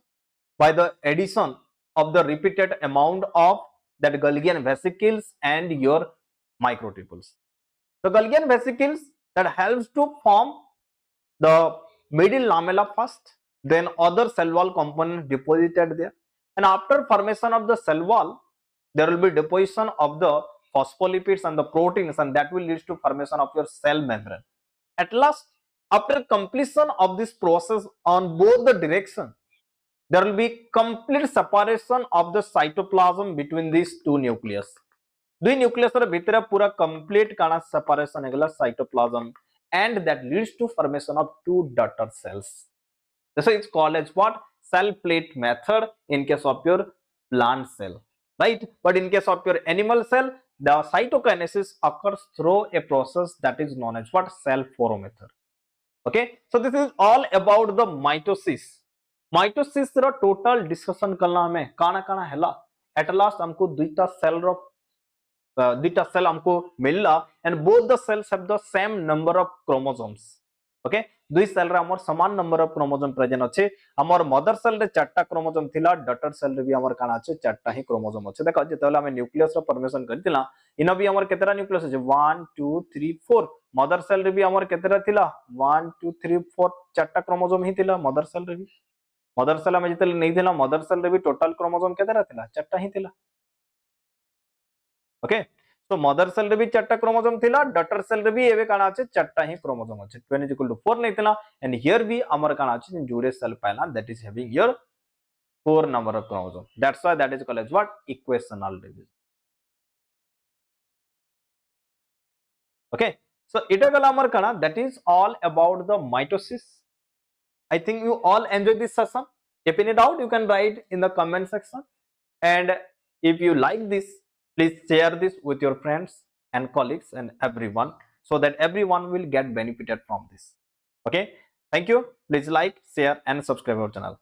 by the addition of the repeated amount of that Golgian vesicles and your microtubules. The Golgian vesicles that helps to form the middle lamella first, then other cell wall components deposited there, and after formation of the cell wall, there will be deposition of the phospholipids and the proteins, and that will lead to formation of your cell membrane. At last, after completion of this process on both the direction, there will be complete separation of the cytoplasm between these two nucleus. दुई nucleus रे भितर पूरा complete काना separation हेगला cytoplasm and that leads to formation of two daughter cells this is called as what cell plate method in case of your plant cell right but in case of your animal cell the cytokinesis occurs through a process that is known as what cell foro method okay so this is all about the mitosis रो total discussion करला हमें काना काना हैला at last हमको दुईटा cell row दुईटा cell हमको मिलला and both the cells have the same number of chromosomes okay दुई सेल रे हमर समान नंबर ऑफ क्रोमोसोम प्रेजेंट अछि हमर मदर सेल रे चारटा क्रोमोसोम थिला डॉटर सेल रे भी हमर काना अछि चारटा ही क्रोमोसोम अछि देखो जेतला हम न्यूक्लियस रो फॉर्मेशन करतिला इना भी हमर केतरा न्यूक्लियस अछि 1 2 3 4 मदर सेल रे भी हमर केतेरा थिला 1 2 3 4 चारटा क्रोमोसोम ही थिला मदर सेल रे भी मदर सेल में जितले नहीं थिला मदर सेल रे भी टोटल क्रोमोसोम केतेरा थिला चारटा ही थिला ओके सो मदर सेल रे भी चारटा क्रोमोसोम थिला डॉटर सेल रे भी एबे काना আছে चारटा ही क्रोमोसोम আছে 20 इक्वल टू 4 नहीं थिला एंड हियर भी हमर काना আছে जुड़े सेल पाइला that is having your 4 number of chromosome that's why that is called as what equational division okay so এটা গেল আমার কানা that is all about the mitosis I think you all enjoyed this session if any doubt you can write in the comment section and if you like this please share this with your friends and colleagues and everyone so that everyone will get benefited from this okay thank you please like share and subscribe our channel